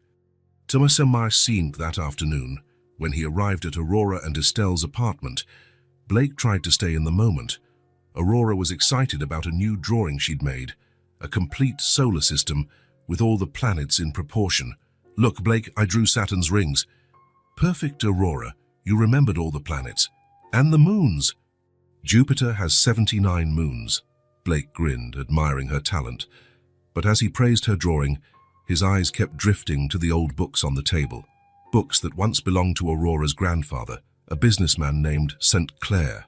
Thomas and Mar seemed that afternoon, when he arrived at Aurora and Estelle's apartment. Blake tried to stay in the moment. Aurora was excited about a new drawing she'd made, a complete solar system with all the planets in proportion. "Look, Blake, I drew Saturn's rings." "Perfect, Aurora. You remembered all the planets. And the moons." "Jupiter has 79 moons." Blake grinned, admiring her talent. But as he praised her drawing, his eyes kept drifting to the old books on the table. Books that once belonged to Aurora's grandfather, a businessman named St. Clair.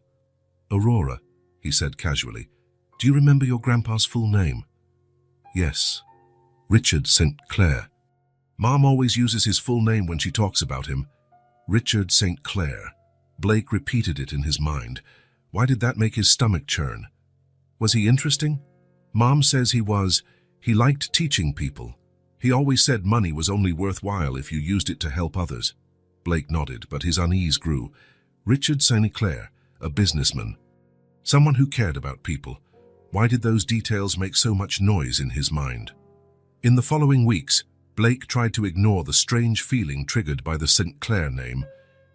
"Aurora," he said casually, "do you remember your grandpa's full name?" "Yes, Richard St. Clair. Mom always uses his full name when she talks about him. Richard St. Clair." Blake repeated it in his mind. Why did that make his stomach churn? Was he interesting? Mom says he was. He liked teaching people. He always said money was only worthwhile if you used it to help others. Blake nodded, but his unease grew. Richard St. Clair, a businessman. Someone who cared about people. Why did those details make so much noise in his mind? In the following weeks, Blake tried to ignore the strange feeling triggered by the St. Clair name.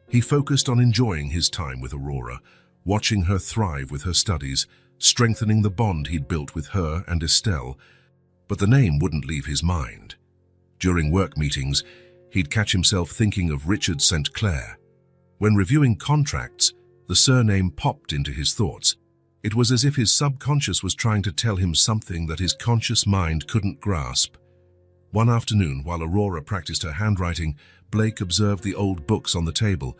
He focused on enjoying his time with Aurora, watching her thrive with her studies, strengthening the bond he'd built with her and Estelle. But the name wouldn't leave his mind. During work meetings, he'd catch himself thinking of Richard St. Clair. When reviewing contracts, the surname popped into his thoughts. It was as if his subconscious was trying to tell him something that his conscious mind couldn't grasp. One afternoon, while Aurora practiced her handwriting, Blake observed the old books on the table.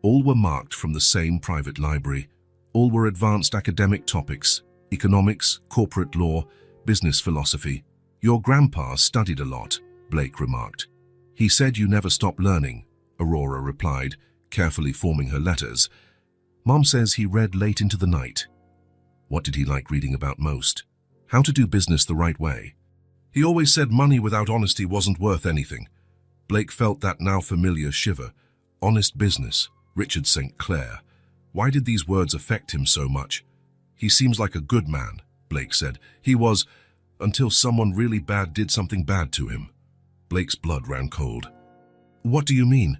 All were marked from the same private library. All were advanced academic topics: economics, corporate law, business philosophy. "Your grandpa studied a lot," Blake remarked. "He said you never stopped learning," Aurora replied, carefully forming her letters. "Mom says he read late into the night." What did he like reading about most? How to do business the right way. He always said money without honesty wasn't worth anything. Blake felt that now familiar shiver. Honest business, Richard St. Clair. Why did these words affect him so much? "He seems like a good man," Blake said. "He was, until someone really bad did something bad to him." Blake's blood ran cold. "What do you mean?"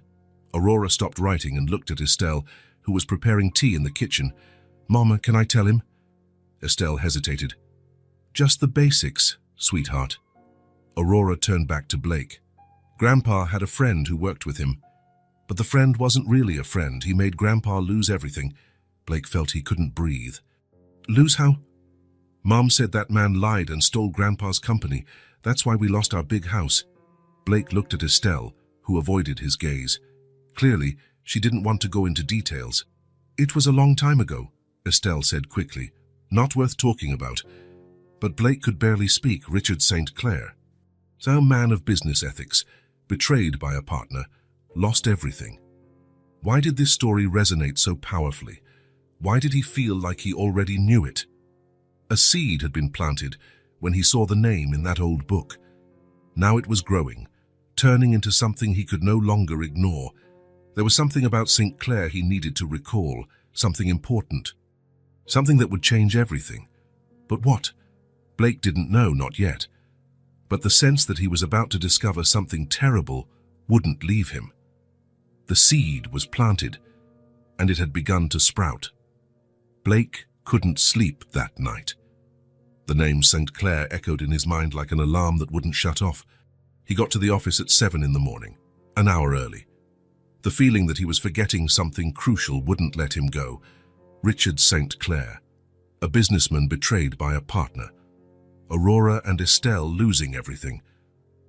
Aurora stopped writing and looked at Estelle, who was preparing tea in the kitchen. "Mama, can I tell him?" Estelle hesitated. "Just the basics, sweetheart." Aurora turned back to Blake. "Grandpa had a friend who worked with him. But the friend wasn't really a friend. He made Grandpa lose everything. Blake felt he couldn't breathe. Lose how? Mom said that man lied and stole Grandpa's company. That's why we lost our big house. Blake looked at Estelle, who avoided his gaze. Clearly, she didn't want to go into details. It was a long time ago, Estelle said quickly. Not worth talking about. But Blake could barely speak. Richard St. Clair. So a man of business ethics, betrayed by a partner, lost everything. Why did this story resonate so powerfully? Why did he feel like he already knew it? A seed had been planted when he saw the name in that old book. Now it was growing, turning into something he could no longer ignore. There was something about St. Clair he needed to recall, something important, something that would change everything. But what? Blake didn't know, not yet. But the sense that he was about to discover something terrible wouldn't leave him. The seed was planted, and it had begun to sprout. Blake couldn't sleep that night. The name St. Clair echoed in his mind like an alarm that wouldn't shut off. He got to the office at 7 in the morning, an hour early. The feeling that he was forgetting something crucial wouldn't let him go. Richard St. Clair, a businessman betrayed by a partner. Aurora and Estelle losing everything.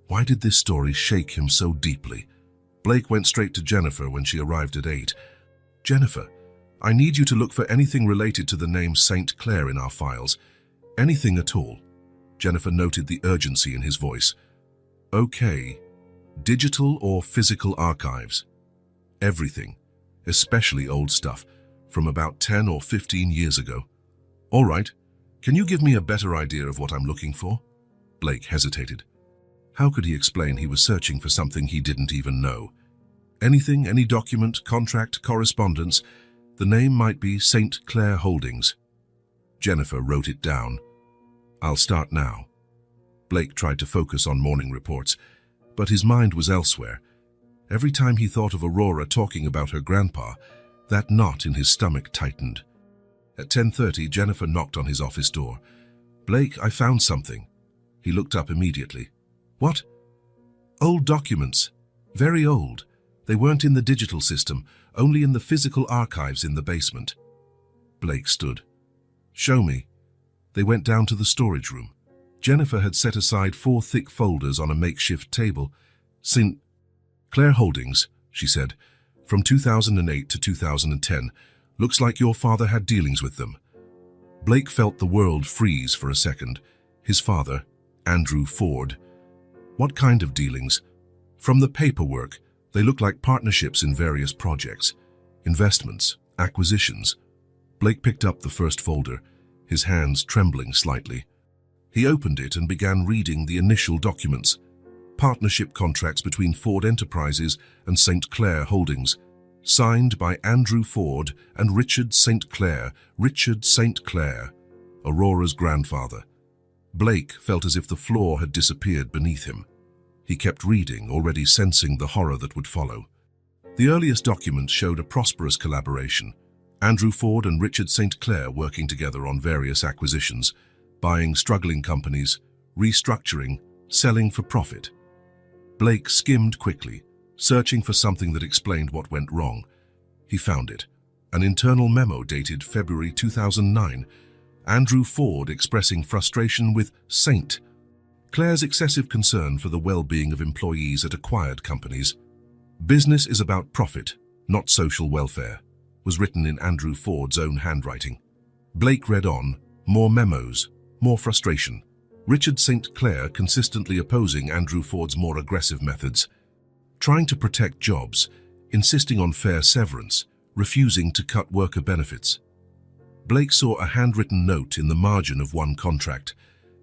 Why did this story shake him so deeply? Blake went straight to Jennifer when she arrived at 8. Jennifer, I need you to look for anything related to the name St. Clair in our files. Anything at all. Jennifer noted the urgency in his voice. Okay. Digital or physical archives? Everything, especially old stuff, from about 10 or 15 years ago. All right. Can you give me a better idea of what I'm looking for? Blake hesitated. How could he explain he was searching for something he didn't even know? Anything, any document, contract, correspondence. The name might be St. Clair Holdings. Jennifer wrote it down. I'll start now. Blake tried to focus on morning reports, but his mind was elsewhere. Every time he thought of Aurora talking about her grandpa, that knot in his stomach tightened. At 10:30, Jennifer knocked on his office door. Blake, I found something. He looked up immediately. What? Old documents. Very old. They weren't in the digital system, only in the physical archives in the basement. Blake stood. Show me. They went down to the storage room. Jennifer had set aside 4 thick folders on a makeshift table. St. Clair Holdings, she said, from 2008 to 2010. Looks like your father had dealings with them. Blake felt the world freeze for a second. His father, Andrew Ford. What kind of dealings? From the paperwork, they looked like partnerships in various projects, investments, acquisitions. Blake picked up the first folder, his hands trembling slightly. He opened it and began reading the initial documents. Partnership contracts between Ford Enterprises and St. Clair Holdings, signed by Andrew Ford and Richard St. Clair. Richard St. Clair, Aurora's grandfather. Blake felt as if the floor had disappeared beneath him. He kept reading, already sensing the horror that would follow. The earliest documents showed a prosperous collaboration. Andrew Ford and Richard St. Clair working together on various acquisitions, buying struggling companies, restructuring, selling for profit. Blake skimmed quickly, searching for something that explained what went wrong. He found it. An internal memo dated February 2009. Andrew Ford expressing frustration with St. Clair's excessive concern for the well-being of employees at acquired companies. Business is about profit, not social welfare, was written in Andrew Ford's own handwriting. Blake read on, more memos, more frustration. Richard St. Clair consistently opposing Andrew Ford's more aggressive methods, trying to protect jobs, insisting on fair severance, refusing to cut worker benefits. Blake saw a handwritten note in the margin of one contract.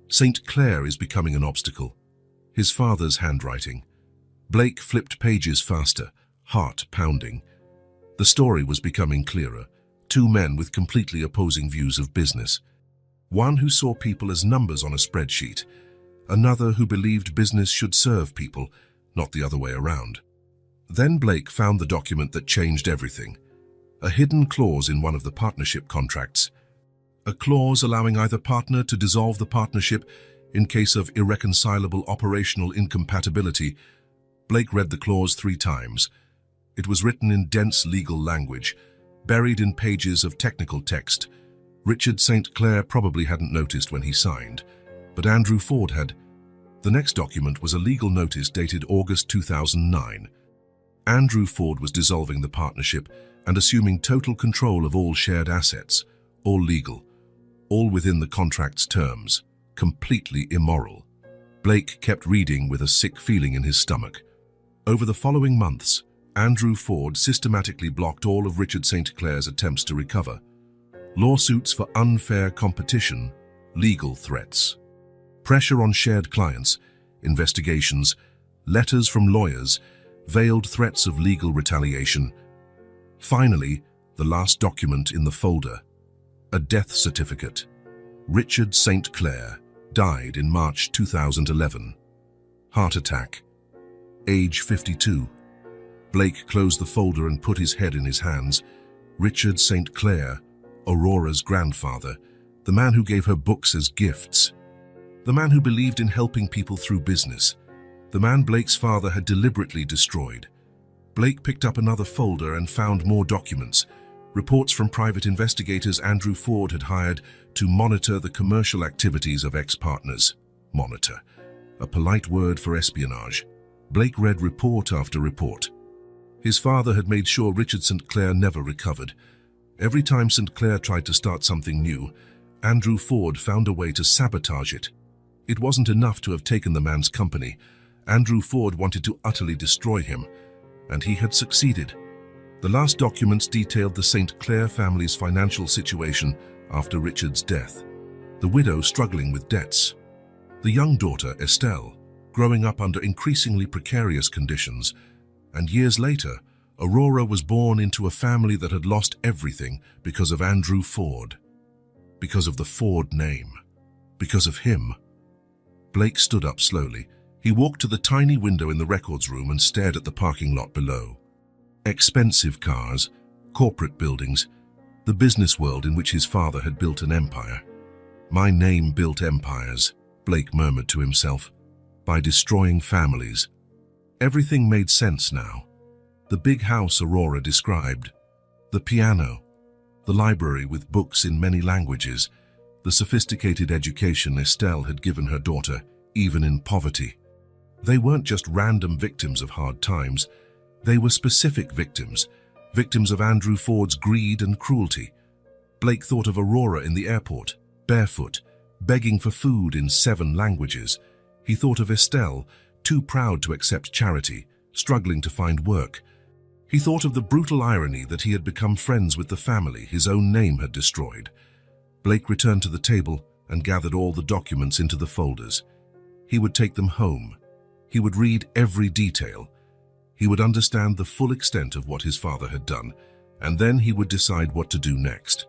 St. Clair is becoming an obstacle. His father's handwriting. Blake flipped pages faster, heart pounding. The story was becoming clearer. 2 men with completely opposing views of business. One who saw people as numbers on a spreadsheet. Another who believed business should serve people, not the other way around. Then Blake found the document that changed everything. A hidden clause in one of the partnership contracts. A clause allowing either partner to dissolve the partnership in case of irreconcilable operational incompatibility. Blake read the clause 3 times. It was written in dense legal language, buried in pages of technical text. Richard St. Clair probably hadn't noticed when he signed, but Andrew Ford had. The next document was a legal notice dated August 2009. Andrew Ford was dissolving the partnership and assuming total control of all shared assets, all legal, all within the contract's terms, completely immoral. Blake kept reading with a sick feeling in his stomach. Over the following months, Andrew Ford systematically blocked all of Richard St. Clair's attempts to recover. Lawsuits for unfair competition, legal threats. Pressure on shared clients, investigations, letters from lawyers, veiled threats of legal retaliation. Finally, the last document in the folder, a death certificate. Richard St. Clair died in March 2011. Heart attack. Age 52. Blake closed the folder and put his head in his hands. Richard St. Clair, Aurora's grandfather, the man who gave her books as gifts, the man who believed in helping people through business, the man Blake's father had deliberately destroyed. Blake picked up another folder and found more documents, reports from private investigators Andrew Ford had hired to monitor the commercial activities of ex-partners. Monitor, a polite word for espionage. Blake read report after report. His father had made sure Richard St. Clair never recovered. Every time St. Clair tried to start something new, Andrew Ford found a way to sabotage it. It wasn't enough to have taken the man's company. Andrew Ford wanted to utterly destroy him, and he had succeeded. The last documents detailed the St. Clair family's financial situation after Richard's death. The widow struggling with debts. The young daughter, Estelle, growing up under increasingly precarious conditions. And years later, Aurora was born into a family that had lost everything because of Andrew Ford. Because of the Ford name. Because of him. Blake stood up slowly. He walked to the tiny window in the records room and stared at the parking lot below. Expensive cars, corporate buildings, the business world in which his father had built an empire. My name built empires, Blake murmured to himself, by destroying families. Everything made sense now. The big house Aurora described, the piano, the library with books in many languages, the sophisticated education Estelle had given her daughter, even in poverty. They weren't just random victims of hard times. They were specific victims, victims of Andrew Ford's greed and cruelty. Blake thought of Aurora in the airport, barefoot, begging for food in 7 languages. He thought of Estelle, too proud to accept charity, struggling to find work. He thought of the brutal irony that he had become friends with the family his own name had destroyed. Blake returned to the table and gathered all the documents into the folders. He would take them home. He would read every detail. He would understand the full extent of what his father had done, and then he would decide what to do next.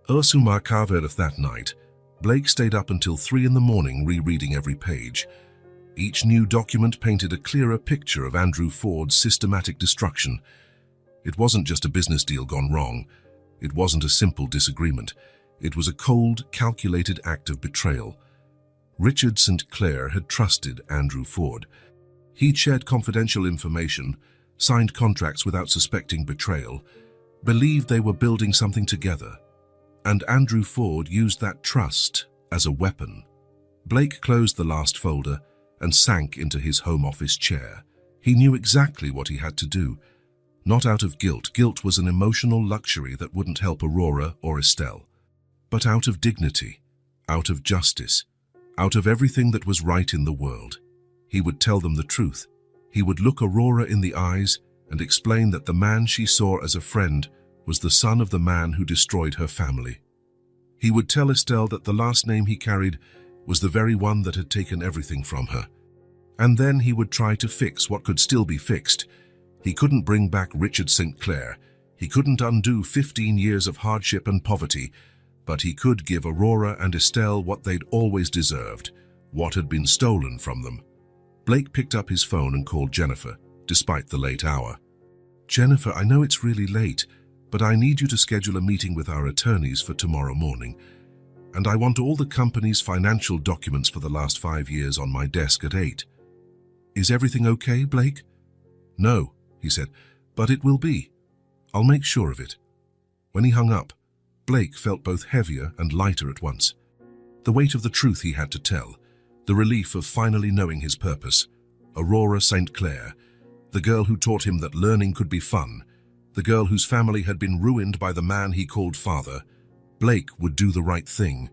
Ursuma Carvereth that night, Blake stayed up until 3 in the morning rereading every page. Each new document painted a clearer picture of Andrew Ford's systematic destruction. It wasn't just a business deal gone wrong. It wasn't a simple disagreement. It was a cold, calculated act of betrayal. Richard St. Clair had trusted Andrew Ford. He'd shared confidential information, signed contracts without suspecting betrayal, believed they were building something together. And Andrew Ford used that trust as a weapon. Blake closed the last folder and sank into his home office chair. He knew exactly what he had to do. Not out of guilt. Guilt was an emotional luxury that wouldn't help Aurora or Estelle. But out of dignity, out of justice, out of everything that was right in the world. He would tell them the truth. He would look Aurora in the eyes and explain that the man she saw as a friend was the son of the man who destroyed her family. He would tell Estelle that the last name he carried was the very one that had taken everything from her. And then he would try to fix what could still be fixed. He couldn't bring back Richard St. Clair. He couldn't undo 15 years of hardship and poverty, but he could give Aurora and Estelle what they'd always deserved, what had been stolen from them. Blake picked up his phone and called Jennifer, despite the late hour. "Jennifer, I know it's really late, but I need you to schedule a meeting with our attorneys for tomorrow morning. And I want all the company's financial documents for the last 5 years on my desk at 8. Is everything okay, Blake?" "No," he said, But it will be. I'll make sure of it." When he hung up, Blake felt both heavier and lighter at once. The weight of the truth he had to tell, the relief of finally knowing his purpose. Aurora St. Clair, the girl who taught him that learning could be fun, the girl whose family had been ruined by the man he called father. Blake would do the right thing,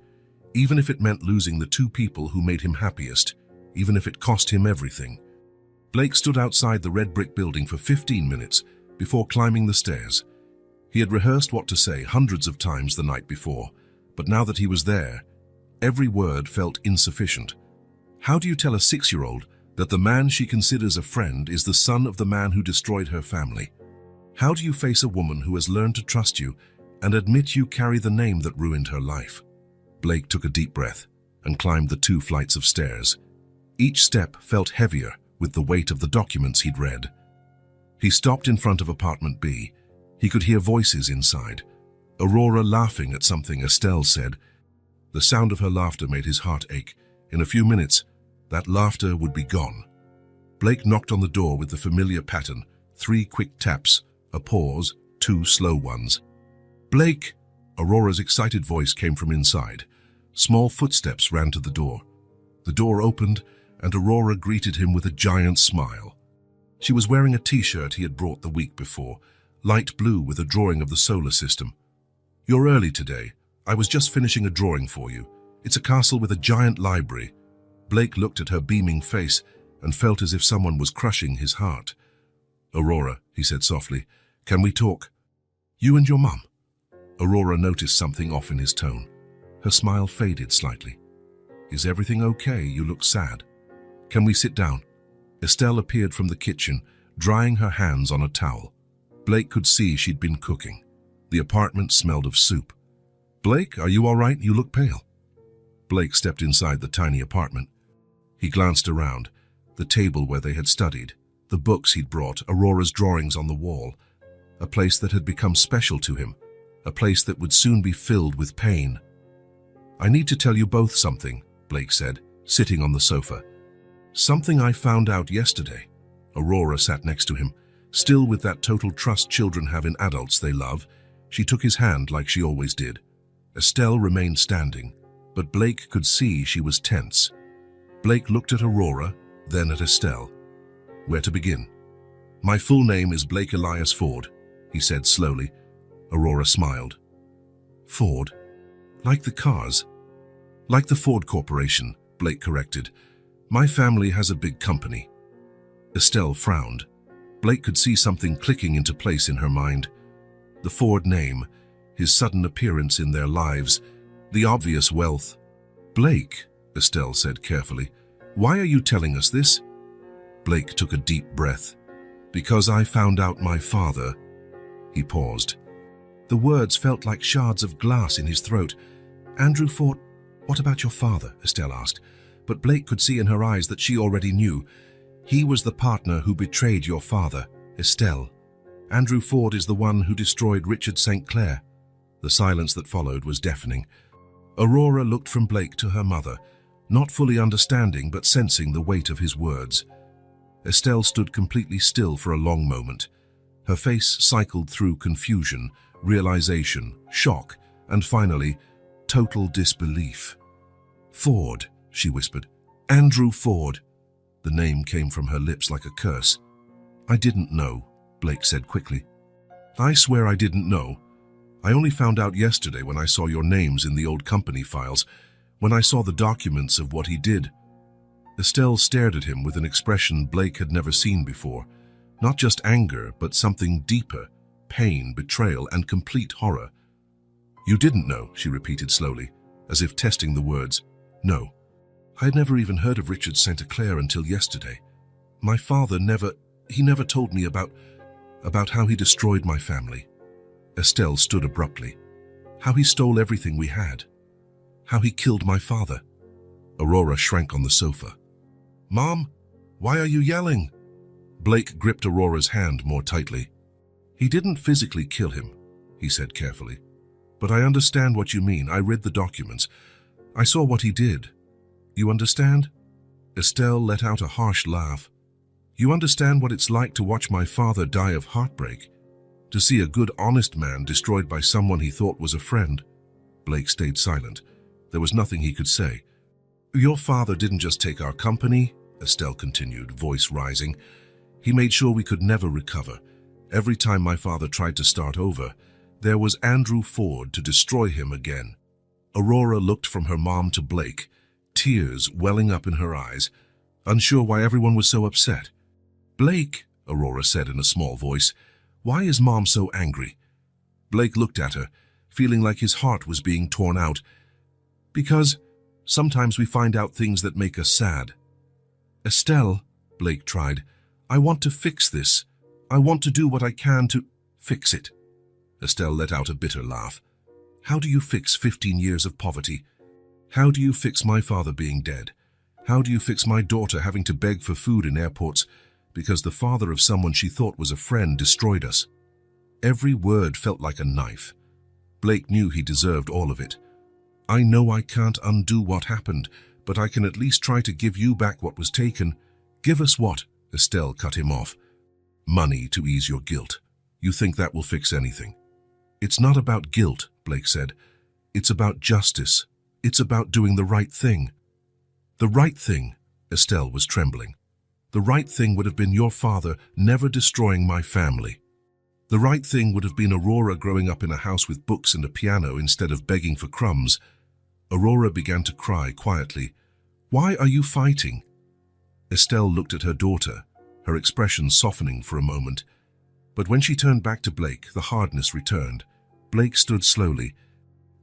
even if it meant losing the two people who made him happiest, even if it cost him everything. Blake stood outside the red brick building for 15 minutes before climbing the stairs. He had rehearsed what to say hundreds of times the night before, but now that he was there, every word felt insufficient. How do you tell a 6-year-old that the man she considers a friend is the son of the man who destroyed her family? How do you face a woman who has learned to trust you and admit you carry the name that ruined her life? Blake took a deep breath and climbed the 2 flights of stairs. Each step felt heavier with the weight of the documents he'd read. He stopped in front of apartment B. He could hear voices inside. Aurora laughing at something Estelle said. The sound of her laughter made his heart ache. In a few minutes, that laughter would be gone. Blake knocked on the door with the familiar pattern, 3 quick taps, a pause, 2 slow ones. "Blake!" Aurora's excited voice came from inside. Small footsteps ran to the door. The door opened, and Aurora greeted him with a giant smile. She was wearing a t-shirt he had brought the week before, light blue with a drawing of the solar system. "You're early today. I was just finishing a drawing for you. It's a castle with a giant library." Blake looked at her beaming face and felt as if someone was crushing his heart. "Aurora," he said softly, "can we talk? You and your mum?" Aurora noticed something off in his tone. Her smile faded slightly. "Is everything okay? You look sad. Can we sit down?" Estelle appeared from the kitchen, drying her hands on a towel. Blake could see she'd been cooking. The apartment smelled of soup. "Blake, are you all right? You look pale." Blake stepped inside the tiny apartment. He glanced around, the table where they had studied, the books he'd brought, Aurora's drawings on the wall, a place that had become special to him, a place that would soon be filled with pain. "I need to tell you both something," Blake said, sitting on the sofa. "Something I found out yesterday." Aurora sat next to him, still with that total trust children have in adults they love. She took his hand like she always did. Estelle remained standing, but Blake could see she was tense. Blake looked at Aurora, then at Estelle. "Where to begin?" "My full name is Blake Elias Ford," he said slowly. Aurora smiled. "Ford? Like the cars?" "Like the Ford Corporation," Blake corrected. "My family has a big company." Estelle frowned. Blake could see something clicking into place in her mind. The Ford name, his sudden appearance in their lives, the obvious wealth. "Blake," Estelle said carefully, "why are you telling us this?" Blake took a deep breath. "Because I found out my father." He paused. The words felt like shards of glass in his throat. "Andrew Ford, what about your father?" Estelle asked, but Blake could see in her eyes that she already knew. "He was the partner who betrayed your father, Estelle. Andrew Ford is the one who destroyed Richard St. Clair." The silence that followed was deafening. Aurora looked from Blake to her mother, not fully understanding but sensing the weight of his words. Estelle stood completely still for a long moment. Her face cycled through confusion, realization, shock, and finally, total disbelief. "Ford," she whispered. "Andrew Ford." The name came from her lips like a curse. "I didn't know," Blake said quickly. "I swear I didn't know. I only found out yesterday when I saw your names in the old company files, when I saw the documents of what he did." Estelle stared at him with an expression Blake had never seen before. Not just anger, but something deeper, pain, betrayal, and complete horror. "You didn't know," she repeated slowly, as if testing the words. "No. I had never even heard of Richard St. Clair until yesterday. My father never told me about how he destroyed my family." Estelle stood abruptly. "How he stole everything we had. How he killed my father." Aurora shrank on the sofa. "Mom, why are you yelling?" Blake gripped Aurora's hand more tightly. "He didn't physically kill him," he said carefully. "But I understand what you mean. I read the documents. I saw what he did. You understand?" Estelle let out a harsh laugh. You understand what it's like to watch my father die of heartbreak? To see a good, honest man destroyed by someone he thought was a friend? Blake stayed silent. There was nothing he could say. Your father didn't just take our company, Estelle continued, voice rising. He made sure we could never recover. Every time my father tried to start over, there was Andrew Ford to destroy him again. Aurora looked from her mom to Blake, tears welling up in her eyes, unsure why everyone was so upset. Blake, Aurora said in a small voice, why is Mom so angry? Blake looked at her, feeling like his heart was being torn out. Because sometimes we find out things that make us sad. Estelle, Blake tried, I want to fix this. I want to do what I can to fix it. Estelle let out a bitter laugh. How do you fix 15 years of poverty? How do you fix my father being dead? How do you fix my daughter having to beg for food in airports because the father of someone she thought was a friend destroyed us? Every word felt like a knife. Blake knew he deserved all of it. I know I can't undo what happened, but I can at least try to give you back what was taken. Give us what? Estelle cut him off. Money to ease your guilt. You think that will fix anything? It's not about guilt, Blake said. It's about justice. It's about doing the right thing. The right thing, Estelle was trembling. The right thing would have been your father never destroying my family. The right thing would have been Aurora growing up in a house with books and a piano instead of begging for crumbs. Aurora began to cry quietly. Why are you fighting? Estelle looked at her daughter, her expression softening for a moment. But when she turned back to Blake, the hardness returned. Blake stood slowly.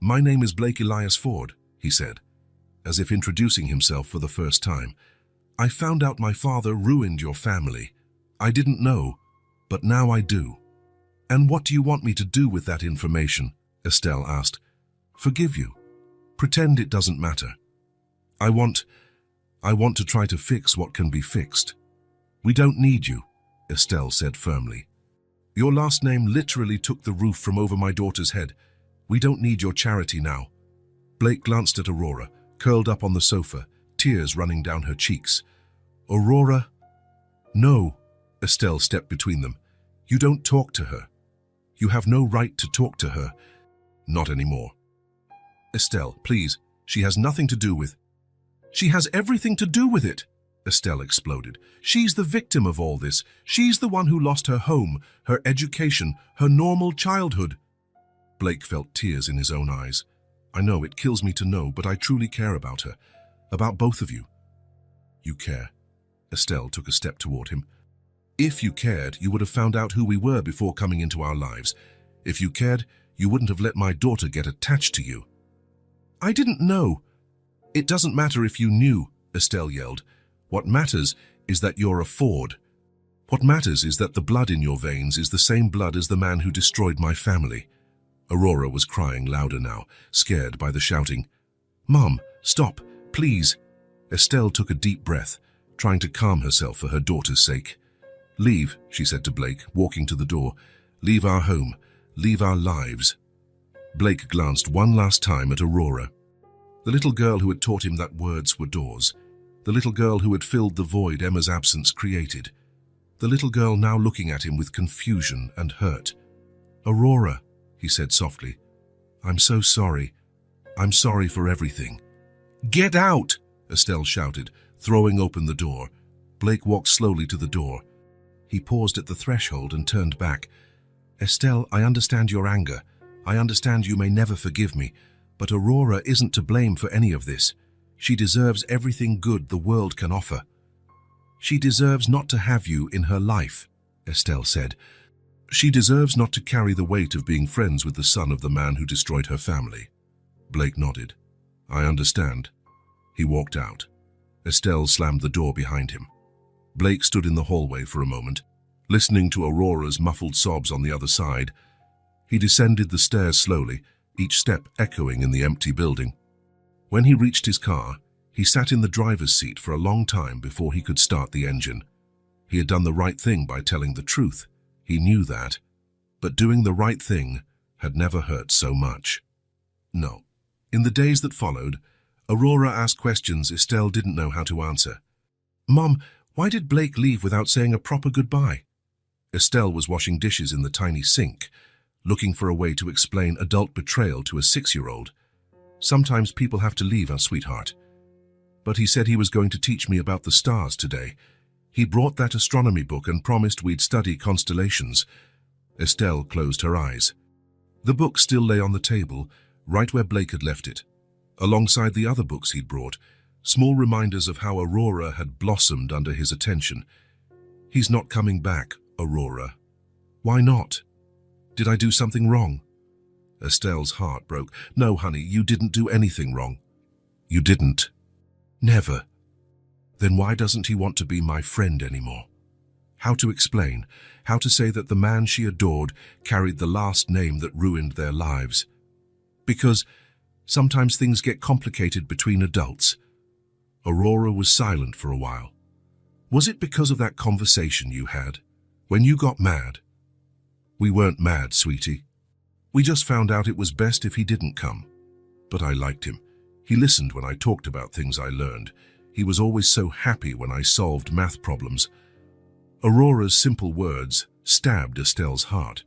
My name is Blake Elias Ford, he said, as if introducing himself for the first time. I found out my father ruined your family. I didn't know, but now I do. And what do you want me to do with that information? Estelle asked. Forgive you. Pretend it doesn't matter. I want to try to fix what can be fixed. We don't need you, Estelle said firmly. Your last name literally took the roof from over my daughter's head. We don't need your charity now. Blake glanced at Aurora, curled up on the sofa, tears running down her cheeks. Aurora? No, Estelle stepped between them. You don't talk to her. You have no right to talk to her. Not anymore. Estelle, please, she has nothing to do with... She has everything to do with it, Estelle exploded. She's the victim of all this. She's the one who lost her home, her education, her normal childhood. Blake felt tears in his own eyes. I know, it kills me to know, but I truly care about her. About both of you. You care? Estelle took a step toward him. If you cared, you would have found out who we were before coming into our lives. If you cared, you wouldn't have let my daughter get attached to you. I didn't know. It doesn't matter if you knew, Estelle yelled. What matters is that you're a Ford. What matters is that the blood in your veins is the same blood as the man who destroyed my family. Aurora was crying louder now, scared by the shouting. Mom, stop, please. Estelle took a deep breath, trying to calm herself for her daughter's sake. Leave, she said to Blake, walking to the door. Leave our home. Leave our lives. Blake glanced one last time at Aurora. The little girl who had taught him that words were doors. The little girl who had filled the void Emma's absence created. The little girl now looking at him with confusion and hurt. Aurora, he said softly. I'm so sorry. I'm sorry for everything. Get out, Estelle shouted, throwing open the door. Blake walked slowly to the door. He paused at the threshold and turned back. Estelle, I understand your anger. I understand you may never forgive me, but Aurora isn't to blame for any of this. She deserves everything good the world can offer. She deserves not to have you in her life, Estelle said. She deserves not to carry the weight of being friends with the son of the man who destroyed her family. Blake nodded. I understand. He walked out. Estelle slammed the door behind him. Blake stood in the hallway for a moment, listening to Aurora's muffled sobs on the other side. He descended the stairs slowly, each step echoing in the empty building. When he reached his car, he sat in the driver's seat for a long time before he could start the engine. He had done the right thing by telling the truth. He knew that. But doing the right thing had never hurt so much. No. In the days that followed, Aurora asked questions Estelle didn't know how to answer. Mom, Why did Blake leave without saying a proper goodbye? Estelle was washing dishes in the tiny sink, looking for a way to explain adult betrayal to a 6-year-old. Sometimes people have to leave our sweetheart. But he said he was going to teach me about the stars today. He brought that astronomy book and promised we'd study constellations. Estelle closed her eyes. The book still lay on the table, right where Blake had left it, alongside the other books he'd brought, small reminders of how Aurora had blossomed under his attention. He's not coming back, Aurora. Why not? Did I do something wrong? Estelle's heart broke. No, honey, you didn't do anything wrong. You didn't. Never. Then why doesn't he want to be my friend anymore? How to explain, how to say that the man she adored carried the last name that ruined their lives? Because sometimes things get complicated between adults. Aurora was silent for a while. Was it because of that conversation you had, when you got mad? We weren't mad, sweetie. We just found out it was best if he didn't come. But I liked him. He listened when I talked about things I learned. He was always so happy when I solved math problems. Aurora's simple words stabbed Estelle's heart.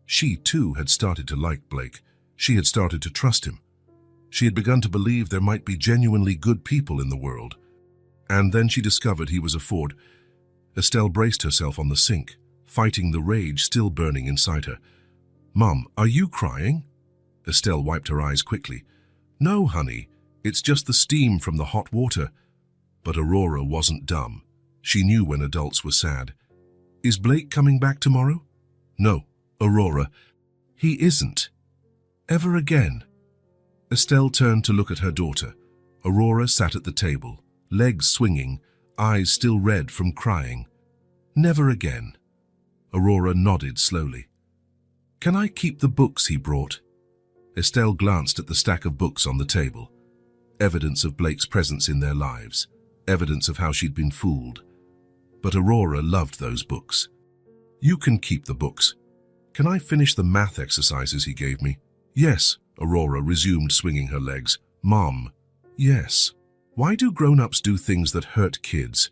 She, too, had started to like Blake. She had started to trust him. She had begun to believe there might be genuinely good people in the world. And then she discovered he was a fraud. Estelle braced herself on the sink, fighting the rage still burning inside her. Mum, are you crying? Estelle wiped her eyes quickly. No, honey, it's just the steam from the hot water. But Aurora wasn't dumb. She knew when adults were sad. Is Blake coming back tomorrow? No, Aurora, he isn't. Ever again. Estelle turned to look at her daughter. Aurora sat at the table, legs swinging, eyes still red from crying. Never again. Aurora nodded slowly. Can I keep the books he brought? Estelle glanced at the stack of books on the table. Evidence of Blake's presence in their lives. Evidence of how she'd been fooled. But Aurora loved those books. You can keep the books. Can I finish the math exercises he gave me? Yes, Aurora resumed, swinging her legs. Mom. Yes. Why do grown-ups do things that hurt kids?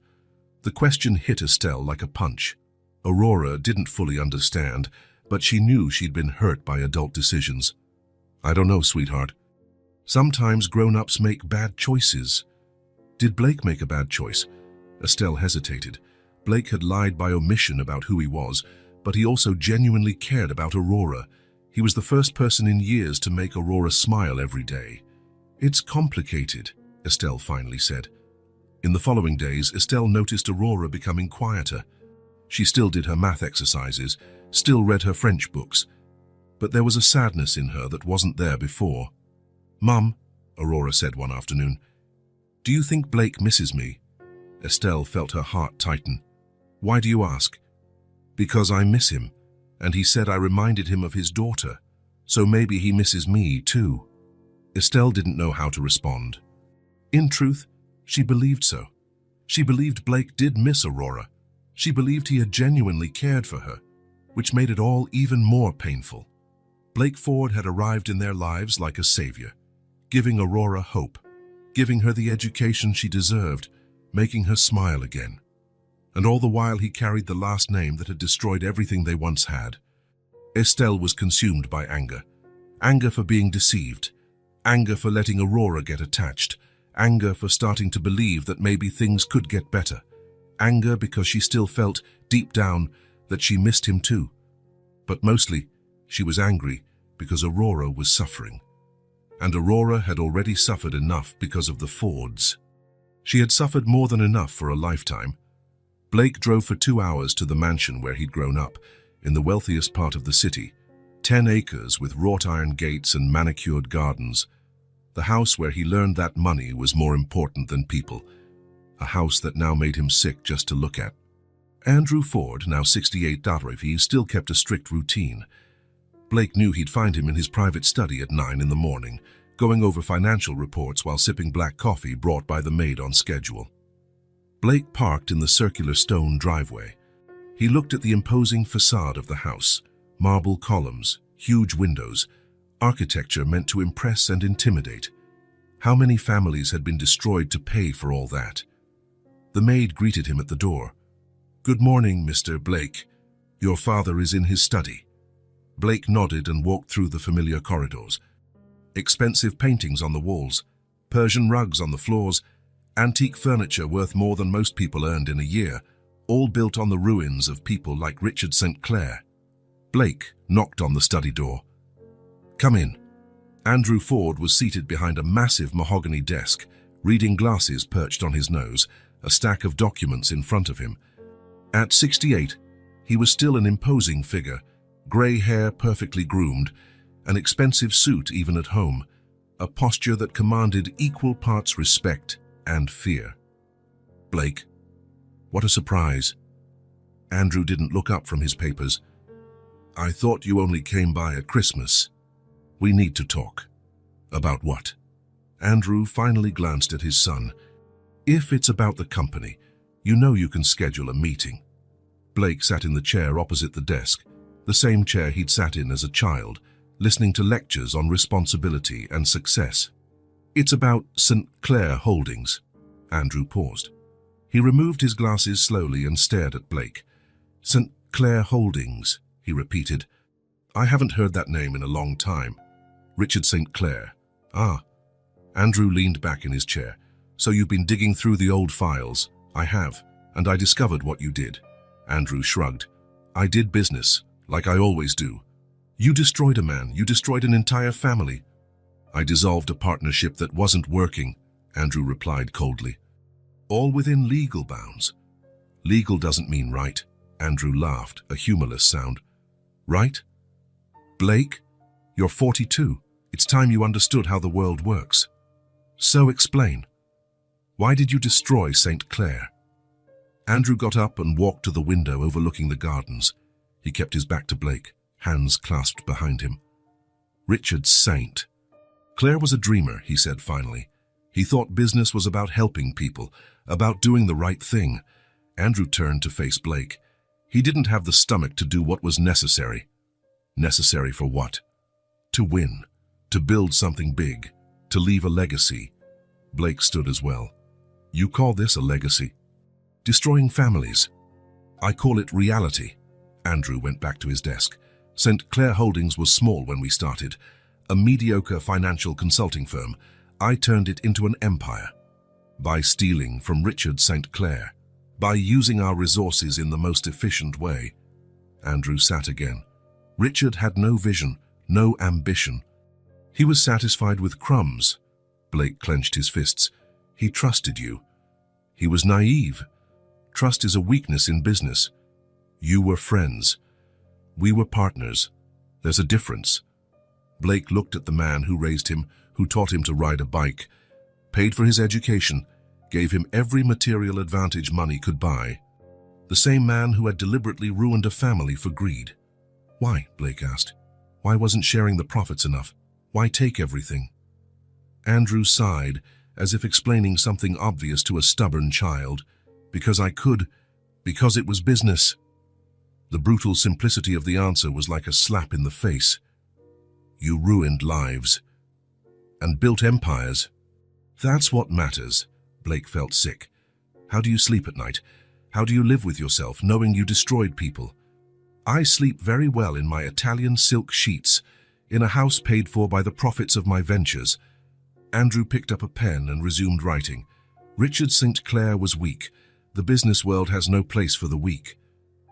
The question hit Estelle like a punch. Aurora didn't fully understand, but she knew she'd been hurt by adult decisions. I don't know, sweetheart. Sometimes grown-ups make bad choices. Did Blake make a bad choice? Estelle hesitated. Blake had lied by omission about who he was, but he also genuinely cared about Aurora. He was the first person in years to make Aurora smile every day. It's complicated, Estelle finally said. In the following days, Estelle noticed Aurora becoming quieter. She still did her math exercises, still read her French books, but there was a sadness in her that wasn't there before. Mum, Aurora said one afternoon, do you think Blake misses me? Estelle felt her heart tighten. Why do you ask? Because I miss him, and he said I reminded him of his daughter, so maybe he misses me too. Estelle didn't know how to respond. In truth, she believed so. She believed Blake did miss Aurora. She believed he had genuinely cared for her, which made it all even more painful. Blake Ford had arrived in their lives like a savior, giving Aurora hope, giving her the education she deserved, making her smile again. And all the while he carried the last name that had destroyed everything they once had. Estelle was consumed by anger. Anger for being deceived. Anger for letting Aurora get attached. Anger for starting to believe that maybe things could get better. Anger because she still felt, deep down, that she missed him too. But mostly, she was angry because Aurora was suffering. And Aurora had already suffered enough because of the Fords. She had suffered more than enough for a lifetime. Blake drove for 2 hours to the mansion where he'd grown up, in the wealthiest part of the city, 10 acres with wrought iron gates and manicured gardens. The house where he learned that money was more important than people. A house that now made him sick just to look at. Andrew Ford, now 68, still kept a strict routine. Blake knew he'd find him in his private study at 9 in the morning, going over financial reports while sipping black coffee brought by the maid on schedule. Blake parked in the circular stone driveway. He looked at the imposing facade of the house, marble columns, huge windows, architecture meant to impress and intimidate. How many families had been destroyed to pay for all that? The maid greeted him at the door. "Good morning, Mr. Blake. Your father is in his study." Blake nodded and walked through the familiar corridors. Expensive paintings on the walls, Persian rugs on the floors, antique furniture worth more than most people earned in a year, all built on the ruins of people like Richard St. Clair. Blake knocked on the study door. "Come in." Andrew Ford was seated behind a massive mahogany desk, reading glasses perched on his nose, a stack of documents in front of him. At 68, he was still an imposing figure, grey hair perfectly groomed, an expensive suit even at home, a posture that commanded equal parts respect and fear. "Blake, what a surprise." Andrew didn't look up from his papers. "I thought you only came by at Christmas. We need to talk." "About what?" Andrew finally glanced at his son. "If it's about the company, you know you can schedule a meeting." Blake sat in the chair opposite the desk, the same chair he'd sat in as a child, listening to lectures on responsibility and success. "It's about St. Clair Holdings." Andrew paused. He removed his glasses slowly and stared at Blake. "St. Clair Holdings," he repeated. "I haven't heard that name in a long time. Richard St. Clair. Ah." Andrew leaned back in his chair. "So you've been digging through the old files." "I have, and I discovered what you did." Andrew shrugged. "I did business, like I always do." "You destroyed a man. You destroyed an entire family." "I dissolved a partnership that wasn't working," Andrew replied coldly. "All within legal bounds." "Legal doesn't mean right." Andrew laughed, a humorless sound. "Right? Blake, you're 42. It's time you understood how the world works. So explain. Why did you destroy St. Clair?" Andrew got up and walked to the window overlooking the gardens. He kept his back to Blake, hands clasped behind him. "Richard St. Clair was a dreamer," he said finally. "He thought business was about helping people, about doing the right thing." Andrew turned to face Blake. He didn't have the stomach to do what was necessary. Necessary for what? To win, to build something big, to leave a legacy. Blake stood as well. "You call this a legacy?" "Destroying families." "I call it reality." Andrew went back to his desk. "St. Clair Holdings was small when we started, a mediocre financial consulting firm. I turned it into an empire. By stealing from Richard St. Clair, by using our resources in the most efficient way." Andrew sat again. "Richard had no vision, no ambition. He was satisfied with crumbs." Blake clenched his fists. "He trusted you. He was naive. Trust is a weakness in business. You were friends. We were partners. There's a difference." Blake looked at the man who raised him, who taught him to ride a bike, paid for his education, gave him every material advantage money could buy. The same man who had deliberately ruined a family for greed. "Why?" Blake asked. "Why wasn't sharing the profits enough? Why take everything?" Andrew sighed, as if explaining something obvious to a stubborn child. "Because I could. Because it was business." The brutal simplicity of the answer was like a slap in the face. "You ruined lives. And built empires. That's what matters." Blake felt sick. "How do you sleep at night? How do you live with yourself, knowing you destroyed people?" "I sleep very well in my Italian silk sheets, in a house paid for by the profits of my ventures." Andrew picked up a pen and resumed writing. "Richard St. Clair was weak. The business world has no place for the weak."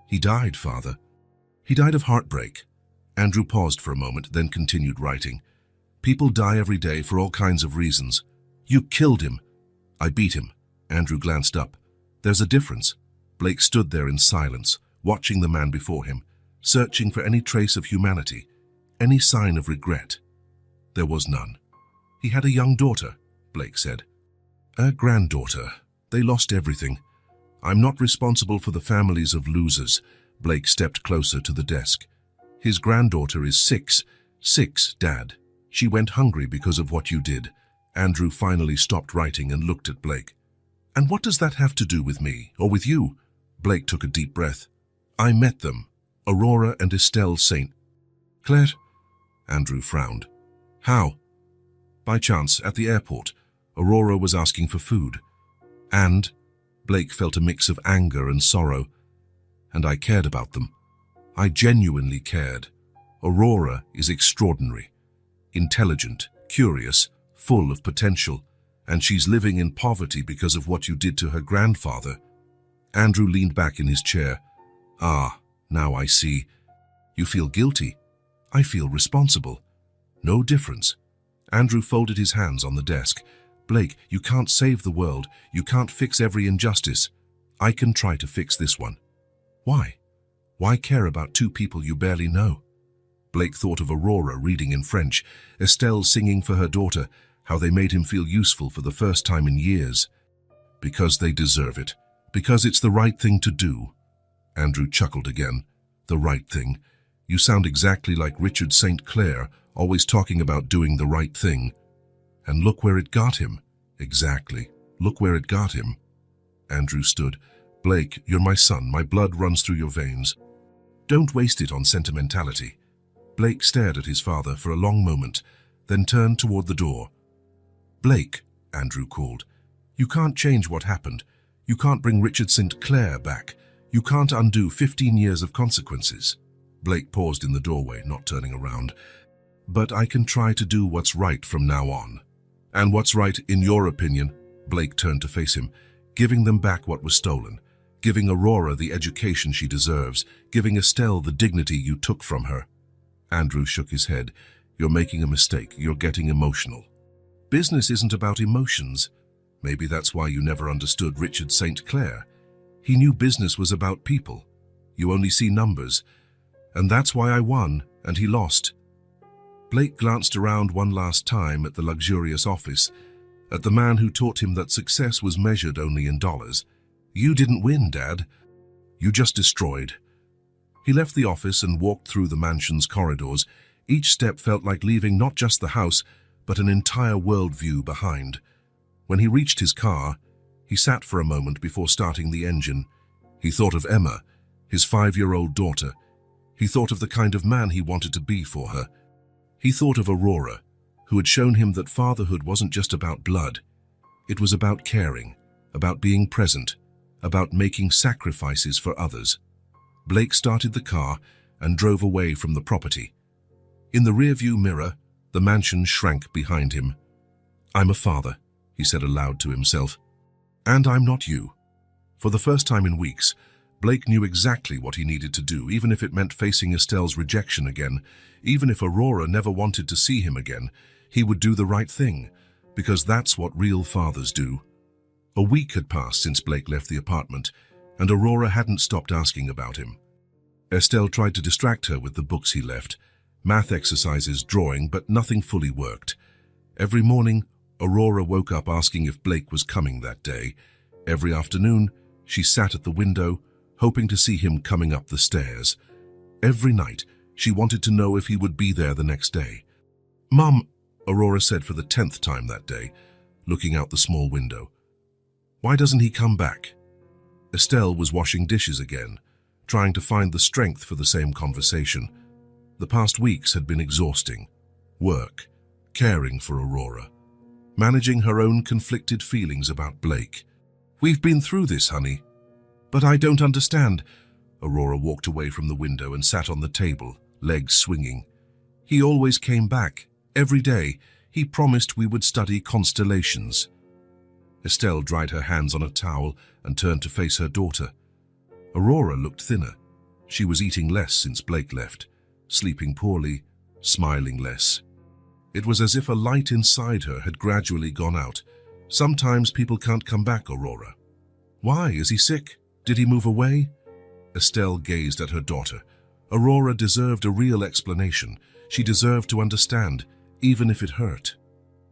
"He died, father." "He died of heartbreak." Andrew paused for a moment, then continued writing. "People die every day for all kinds of reasons. You killed him." "I beat him." Andrew glanced up. "There's a difference." Blake stood there in silence, watching the man before him, searching for any trace of humanity, any sign of regret. There was none. "He had a young daughter," Blake said. "A granddaughter. They lost everything. I'm not responsible for the families of losers." Blake stepped closer to the desk. "His granddaughter is six. 6, Dad. She went hungry because of what you did." Andrew finally stopped writing and looked at Blake. "And what does that have to do with me, or with you?" Blake took a deep breath. "I met them, Aurora and Estelle St. Clair." Andrew frowned. "How?" "By chance, at the airport. Aurora was asking for food." "And?" Blake felt a mix of anger and sorrow, and I cared about them. I genuinely cared. Aurora is extraordinary, intelligent, curious, full of potential, and she's living in poverty because of what you did to her grandfather. Andrew leaned back in his chair. Ah, now I see. You feel guilty. I feel responsible. No difference. Andrew folded his hands on the desk. Blake, you can't save the world. You can't fix every injustice. I can try to fix this one. Why? Why care about two people you barely know? Blake thought of Aurora reading in French, Estelle singing for her daughter, how they made him feel useful for the first time in years. Because they deserve it. Because it's the right thing to do. Andrew chuckled again. The right thing. You sound exactly like Richard St. Clair, always talking about doing the right thing. And look where it got him. Exactly. Look where it got him. Andrew stood. Blake, you're my son. My blood runs through your veins. Don't waste it on sentimentality. Blake stared at his father for a long moment, then turned toward the door. Blake, Andrew called. You can't change what happened. You can't bring Richard St. Clair back. You can't undo 15 years of consequences. Blake paused in the doorway, not turning around. But I can try to do what's right from now on. And what's right, in your opinion? Blake turned to face him. Giving them back what was stolen. Giving Aurora the education she deserves. Giving Estelle the dignity you took from her. Andrew shook his head. You're making a mistake. You're getting emotional. Business isn't about emotions. Maybe that's why you never understood Richard St. Clair. He knew business was about people. You only see numbers. And that's why I won, and he lost. Blake glanced around one last time at the luxurious office, at the man who taught him that success was measured only in dollars. You didn't win, Dad. You just destroyed. He left the office and walked through the mansion's corridors. Each step felt like leaving not just the house, but an entire worldview behind. When he reached his car, he sat for a moment before starting the engine. He thought of Emma, his 5-year-old daughter. He thought of the kind of man he wanted to be for her. He thought of Aurora, who had shown him that fatherhood wasn't just about blood. It was about caring, about being present, about making sacrifices for others. Blake started the car and drove away from the property. In the rearview mirror, the mansion shrank behind him. I'm a father, he said aloud to himself. And I'm not you. For the first time in weeks, Blake knew exactly what he needed to do, even if it meant facing Estelle's rejection again. Even if Aurora never wanted to see him again, he would do the right thing, because that's what real fathers do. A week had passed since Blake left the apartment, and Aurora hadn't stopped asking about him. Estelle tried to distract her with the books he left, math exercises, drawing, but nothing fully worked. Every morning, Aurora woke up asking if Blake was coming that day. Every afternoon, she sat at the window, hoping to see him coming up the stairs. Every night, she wanted to know if he would be there the next day. Mom, Aurora said for the 10th time that day, looking out the small window. Why doesn't he come back? Estelle was washing dishes again, trying to find the strength for the same conversation. The past weeks had been exhausting. Work, caring for Aurora, managing her own conflicted feelings about Blake. We've been through this, honey. But I don't understand. Aurora walked away from the window and sat on the table, legs swinging. He always came back, every day. He promised we would study constellations. Estelle dried her hands on a towel and turned to face her daughter. Aurora looked thinner. She was eating less since Blake left, sleeping poorly, smiling less. It was as if a light inside her had gradually gone out. Sometimes people can't come back, Aurora. Why? Is he sick? Did he move away? Estelle gazed at her daughter. Aurora deserved a real explanation. She deserved to understand, even if it hurt.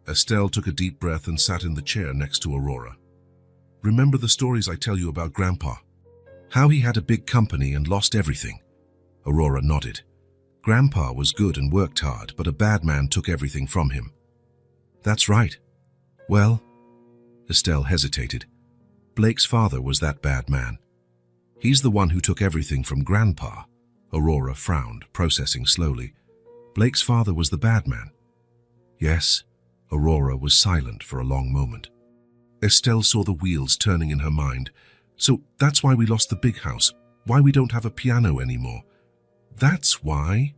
Estelle took a deep breath and sat in the chair next to Aurora. Remember the stories I tell you about Grandpa? How he had a big company and lost everything? Aurora nodded. Grandpa was good and worked hard, but a bad man took everything from him. That's right. Well, Estelle hesitated. Blake's father was that bad man. He's the one who took everything from Grandpa. Aurora frowned, processing slowly. Blake's father was the bad man. Yes. Aurora was silent for a long moment. Estelle saw the wheels turning in her mind. So that's why we lost the big house, why we don't have a piano anymore. That's why?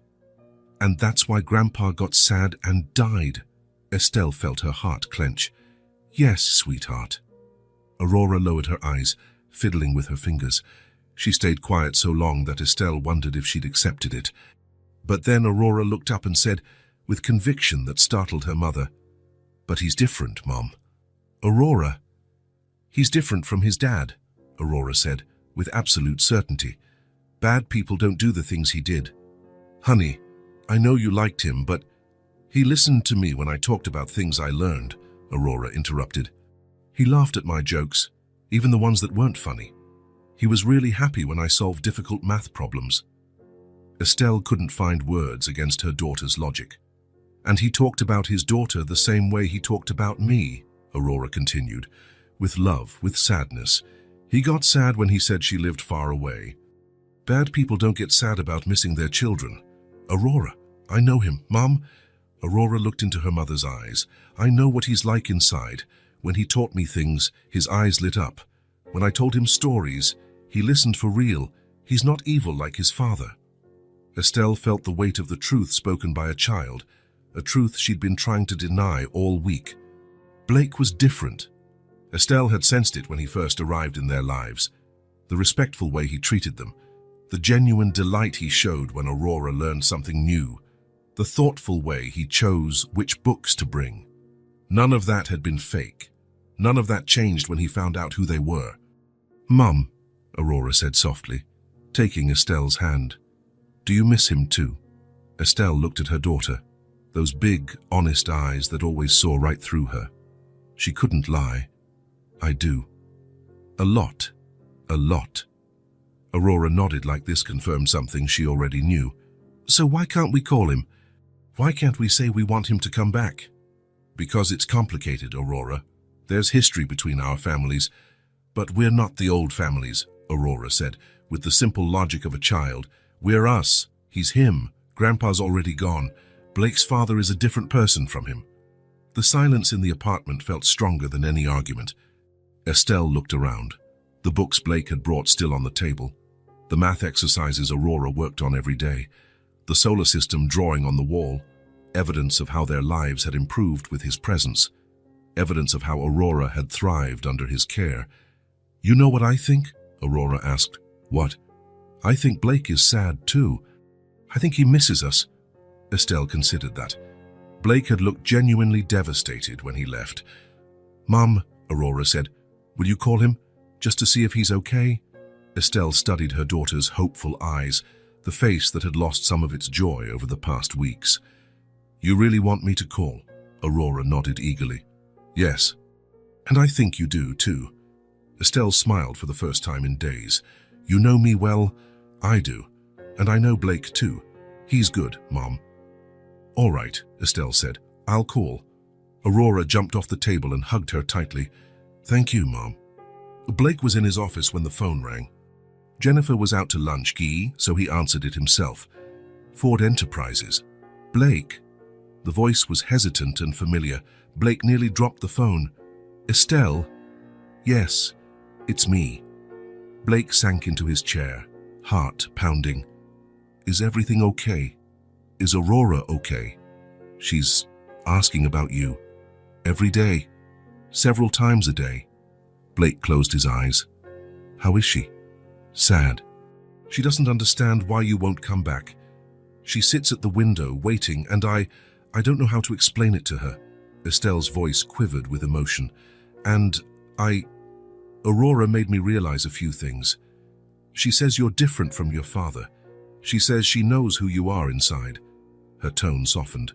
And that's why Grandpa got sad and died. Estelle felt her heart clench. Yes, sweetheart. Aurora lowered her eyes, fiddling with her fingers. She stayed quiet so long that Estelle wondered if she'd accepted it. But then Aurora looked up and said, with conviction that startled her mother, "But he's different, Mom." "Aurora." "He's different from his dad," Aurora said, with absolute certainty. "Bad people don't do the things he did." "Honey, I know you liked him, but he listened to me when I talked about things I learned," Aurora interrupted. "He laughed at my jokes, even the ones that weren't funny. He was really happy when I solved difficult math problems." Estelle couldn't find words against her daughter's logic. "And he talked about his daughter the same way he talked about me," Aurora continued, "with love, with sadness. He got sad when he said she lived far away. Bad people don't get sad about missing their children. Aurora, I know him, Mom." Aurora looked into her mother's eyes. "I know what he's like inside. When he taught me things, his eyes lit up. When I told him stories, he listened for real. He's not evil like his father." Estelle felt the weight of the truth spoken by a child, a truth she'd been trying to deny all week. Blake was different. Estelle had sensed it when he first arrived in their lives. The respectful way he treated them, the genuine delight he showed when Aurora learned something new, the thoughtful way he chose which books to bring. None of that had been fake. None of that changed when he found out who they were. "Mum," Aurora said softly, taking Estelle's hand, "do you miss him too?" Estelle looked at her daughter, those big, honest eyes that always saw right through her. She couldn't lie. "I do. A lot. A lot." Aurora nodded like this confirmed something she already knew. "So why can't we call him? Why can't we say we want him to come back?" "Because it's complicated, Aurora. There's history between our families. But we're not the old families," Aurora said, with the simple logic of a child. "We're us. He's him. Grandpa's already gone. Blake's father is a different person from him." The silence in the apartment felt stronger than any argument. Estelle looked around. The books Blake had brought still on the table. The math exercises Aurora worked on every day. The solar system drawing on the wall. Evidence of how their lives had improved with his presence. Evidence of how Aurora had thrived under his care. "You know what I think?" Aurora asked. "What?" "I think Blake is sad too. I think he misses us." Estelle considered that. Blake had looked genuinely devastated when he left. "Mom," Aurora said, "will you call him, just to see if he's okay?" Estelle studied her daughter's hopeful eyes, the face that had lost some of its joy over the past weeks. "You really want me to call?" Aurora nodded eagerly. "Yes. And I think you do, too." Estelle smiled for the first time in days. "You know me well." "I do. And I know Blake, too. He's good, Mom." "All right," Estelle said. "I'll call." Aurora jumped off the table and hugged her tightly. "Thank you, Mom." Blake was in his office when the phone rang. Jennifer was out to lunch, so he answered it himself. "Ford Enterprises." "Blake." The voice was hesitant and familiar. Blake nearly dropped the phone. "Estelle?" "Yes, it's me." Blake sank into his chair, heart pounding. "Is everything okay? Is Aurora okay? She's asking about you. Every day. Several times a day." Blake closed his eyes. "How is she?" "Sad. She doesn't understand why you won't come back. She sits at the window waiting, and I don't know how to explain it to her." Estelle's voice quivered with emotion. "And Aurora made me realize a few things. She says you're different from your father. She says she knows who you are inside." Her tone softened.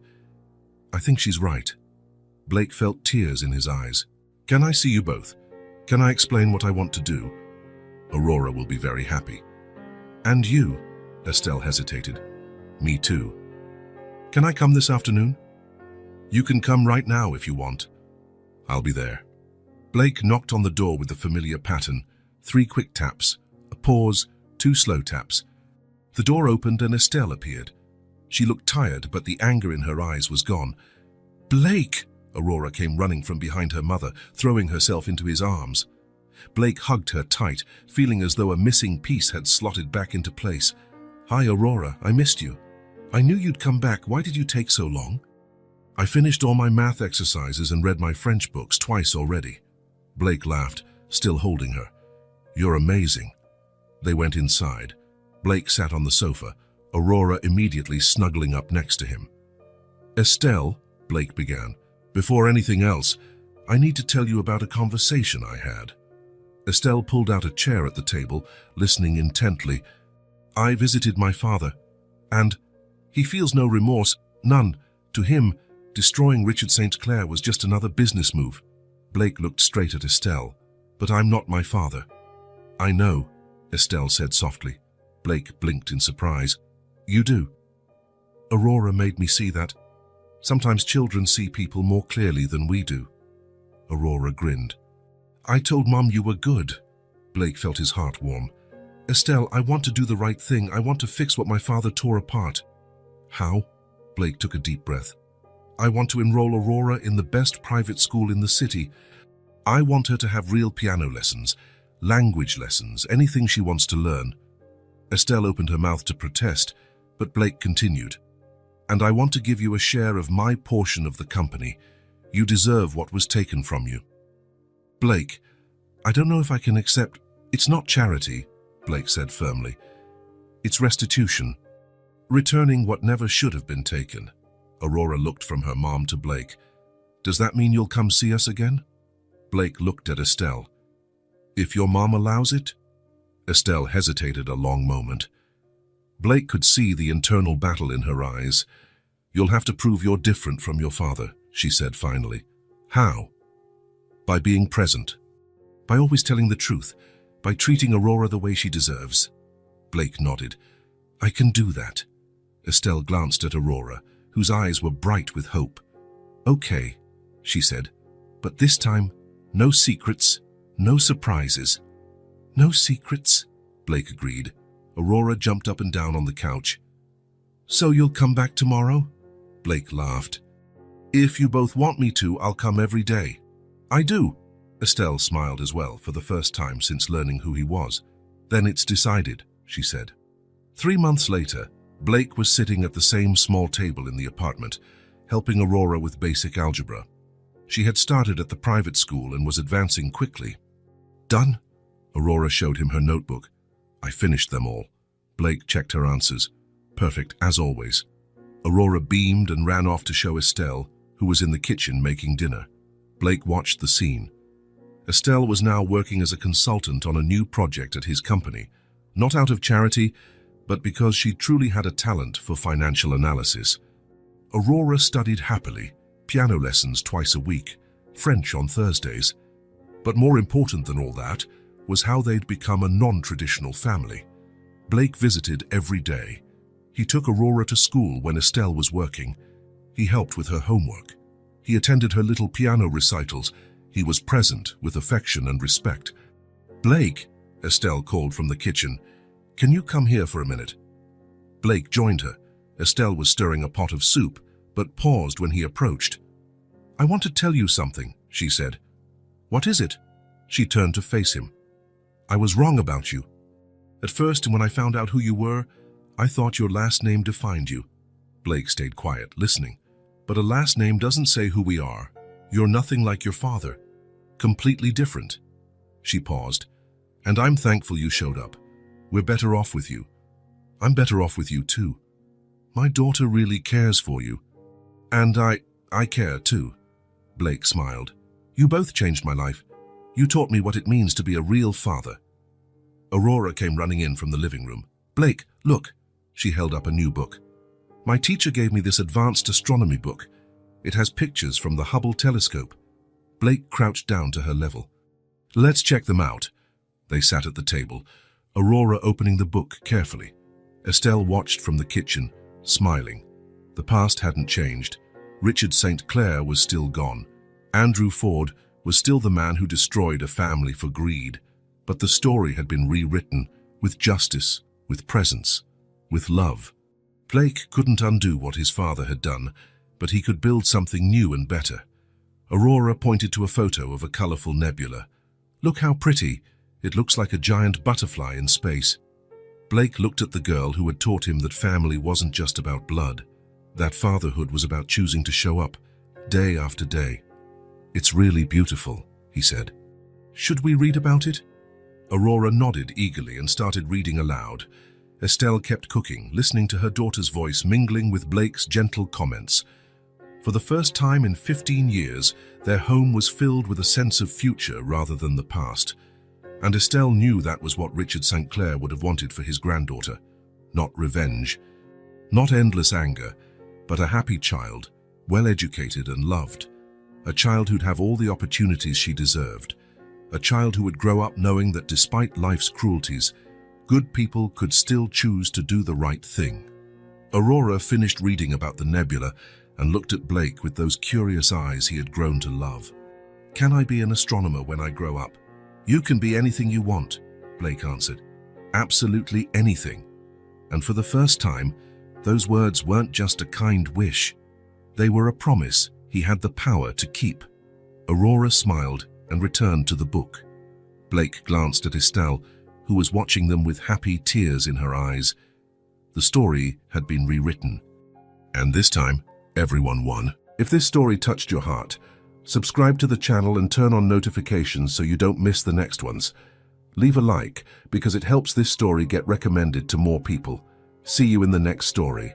"I think she's right." Blake felt tears in his eyes. "Can I see you both? Can I explain what I want to do? Aurora will be very happy." "And you?" Estelle hesitated. "Me too." "Can I come this afternoon?" "You can come right now if you want. I'll be there." Blake knocked on the door with the familiar pattern. 3 quick taps, a pause, 2 slow taps. The door opened and Estelle appeared. She looked tired, but the anger in her eyes was gone. "Blake!" Aurora came running from behind her mother, throwing herself into his arms. Blake hugged her tight, feeling as though a missing piece had slotted back into place. "Hi, Aurora, I missed you. I knew you'd come back. Why did you take so long?" "I finished all my math exercises and read my French books twice already." Blake laughed, still holding her. "You're amazing." They went inside. Blake sat on the sofa, Aurora immediately snuggling up next to him. "Estelle," Blake began, "before anything else, I need to tell you about a conversation I had." Estelle pulled out a chair at the table, listening intently. "I visited my father, and he feels no remorse, none. To him, destroying Richard St. Clair was just another business move." Blake looked straight at Estelle. "But I'm not my father." "I know," Estelle said softly. Blake blinked in surprise. "You do?" "Aurora made me see that. Sometimes children see people more clearly than we do." Aurora grinned. "I told Mom you were good." Blake felt his heart warm. "Estelle, I want to do the right thing. I want to fix what my father tore apart." "How?" Blake took a deep breath. "I want to enroll Aurora in the best private school in the city. I want her to have real piano lessons, language lessons, anything she wants to learn." Estelle opened her mouth to protest, but Blake continued. "And I want to give you a share of my portion of the company. You deserve what was taken from you." "Blake, I don't know if I can accept—" "It's not charity," Blake said firmly. "It's restitution. Returning what never should have been taken." Aurora looked from her mom to Blake. "Does that mean you'll come see us again?" Blake looked at Estelle. "If your mom allows it?" Estelle hesitated a long moment. Blake could see the internal battle in her eyes. "You'll have to prove you're different from your father," she said finally. "How?" "By being present. By always telling the truth. By treating Aurora the way she deserves." Blake nodded. "I can do that." Estelle glanced at Aurora, whose eyes were bright with hope. "Okay," she said. "But this time, no secrets, no surprises." "No secrets," Blake agreed. Aurora jumped up and down on the couch. "So you'll come back tomorrow?" Blake laughed. "If you both want me to, I'll come every day." "I do." Estelle smiled as well, for the first time since learning who he was. "Then it's decided," she said. 3 months later, Blake was sitting at the same small table in the apartment, helping Aurora with basic algebra. She had started at the private school and was advancing quickly. "Done?" Aurora showed him her notebook. "I finished them all." Blake checked her answers. "Perfect, as always." Aurora beamed and ran off to show Estelle, who was in the kitchen making dinner. Blake watched the scene. Estelle was now working as a consultant on a new project at his company, not out of charity, but because she truly had a talent for financial analysis. Aurora studied happily, piano lessons twice a week, French on Thursdays. But more important than all that was how they'd become a non-traditional family. Blake visited every day. He took Aurora to school when Estelle was working. He helped with her homework. He attended her little piano recitals. He was present with affection and respect. "Blake," Estelle called from the kitchen, "can you come here for a minute?" Blake joined her. Estelle was stirring a pot of soup, but paused when he approached. "I want to tell you something," she said. "What is it?" She turned to face him. "I was wrong about you. At first, when I found out who you were, I thought your last name defined you." Blake stayed quiet, listening. "But a last name doesn't say who we are. You're nothing like your father. Completely different." She paused. "And I'm thankful you showed up. We're better off with you. I'm better off with you too. My daughter really cares for you. And I care too." Blake smiled. "You both changed my life. You taught me what it means to be a real father." Aurora came running in from the living room. "Blake, look." She held up a new book. "My teacher gave me this advanced astronomy book. It has pictures from the Hubble telescope." Blake crouched down to her level. "Let's check them out." They sat at the table, Aurora opening the book carefully. Estelle watched from the kitchen, smiling. The past hadn't changed. Richard St. Clair was still gone. Andrew Ford was still the man who destroyed a family for greed. But the story had been rewritten with justice, with presence, with love. Blake couldn't undo what his father had done, but he could build something new and better. Aurora pointed to a photo of a colorful nebula. "Look how pretty. It looks like a giant butterfly in space." Blake looked at the girl who had taught him that family wasn't just about blood, that fatherhood was about choosing to show up, day after day. "It's really beautiful," he said. "Should we read about it?" Aurora nodded eagerly and started reading aloud. Estelle kept cooking, listening to her daughter's voice mingling with Blake's gentle comments. For the first time in 15 years, their home was filled with a sense of future rather than the past. And Estelle knew that was what Richard St. Clair would have wanted for his granddaughter. Not revenge, not endless anger, but a happy child, well-educated and loved. A child who'd have all the opportunities she deserved. A child who would grow up knowing that despite life's cruelties, good people could still choose to do the right thing. Aurora finished reading about the nebula and looked at Blake with those curious eyes he had grown to love. "Can I be an astronomer when I grow up?" "You can be anything you want," Blake answered. "Absolutely anything." And for the first time, those words weren't just a kind wish. They were a promise he had the power to keep. Aurora smiled and returned to the book. Blake glanced at Estelle, who was watching them with happy tears in her eyes. The story had been rewritten. And this time, everyone won. If this story touched your heart, subscribe to the channel and turn on notifications so you don't miss the next ones. Leave a like because it helps this story get recommended to more people. See you in the next story.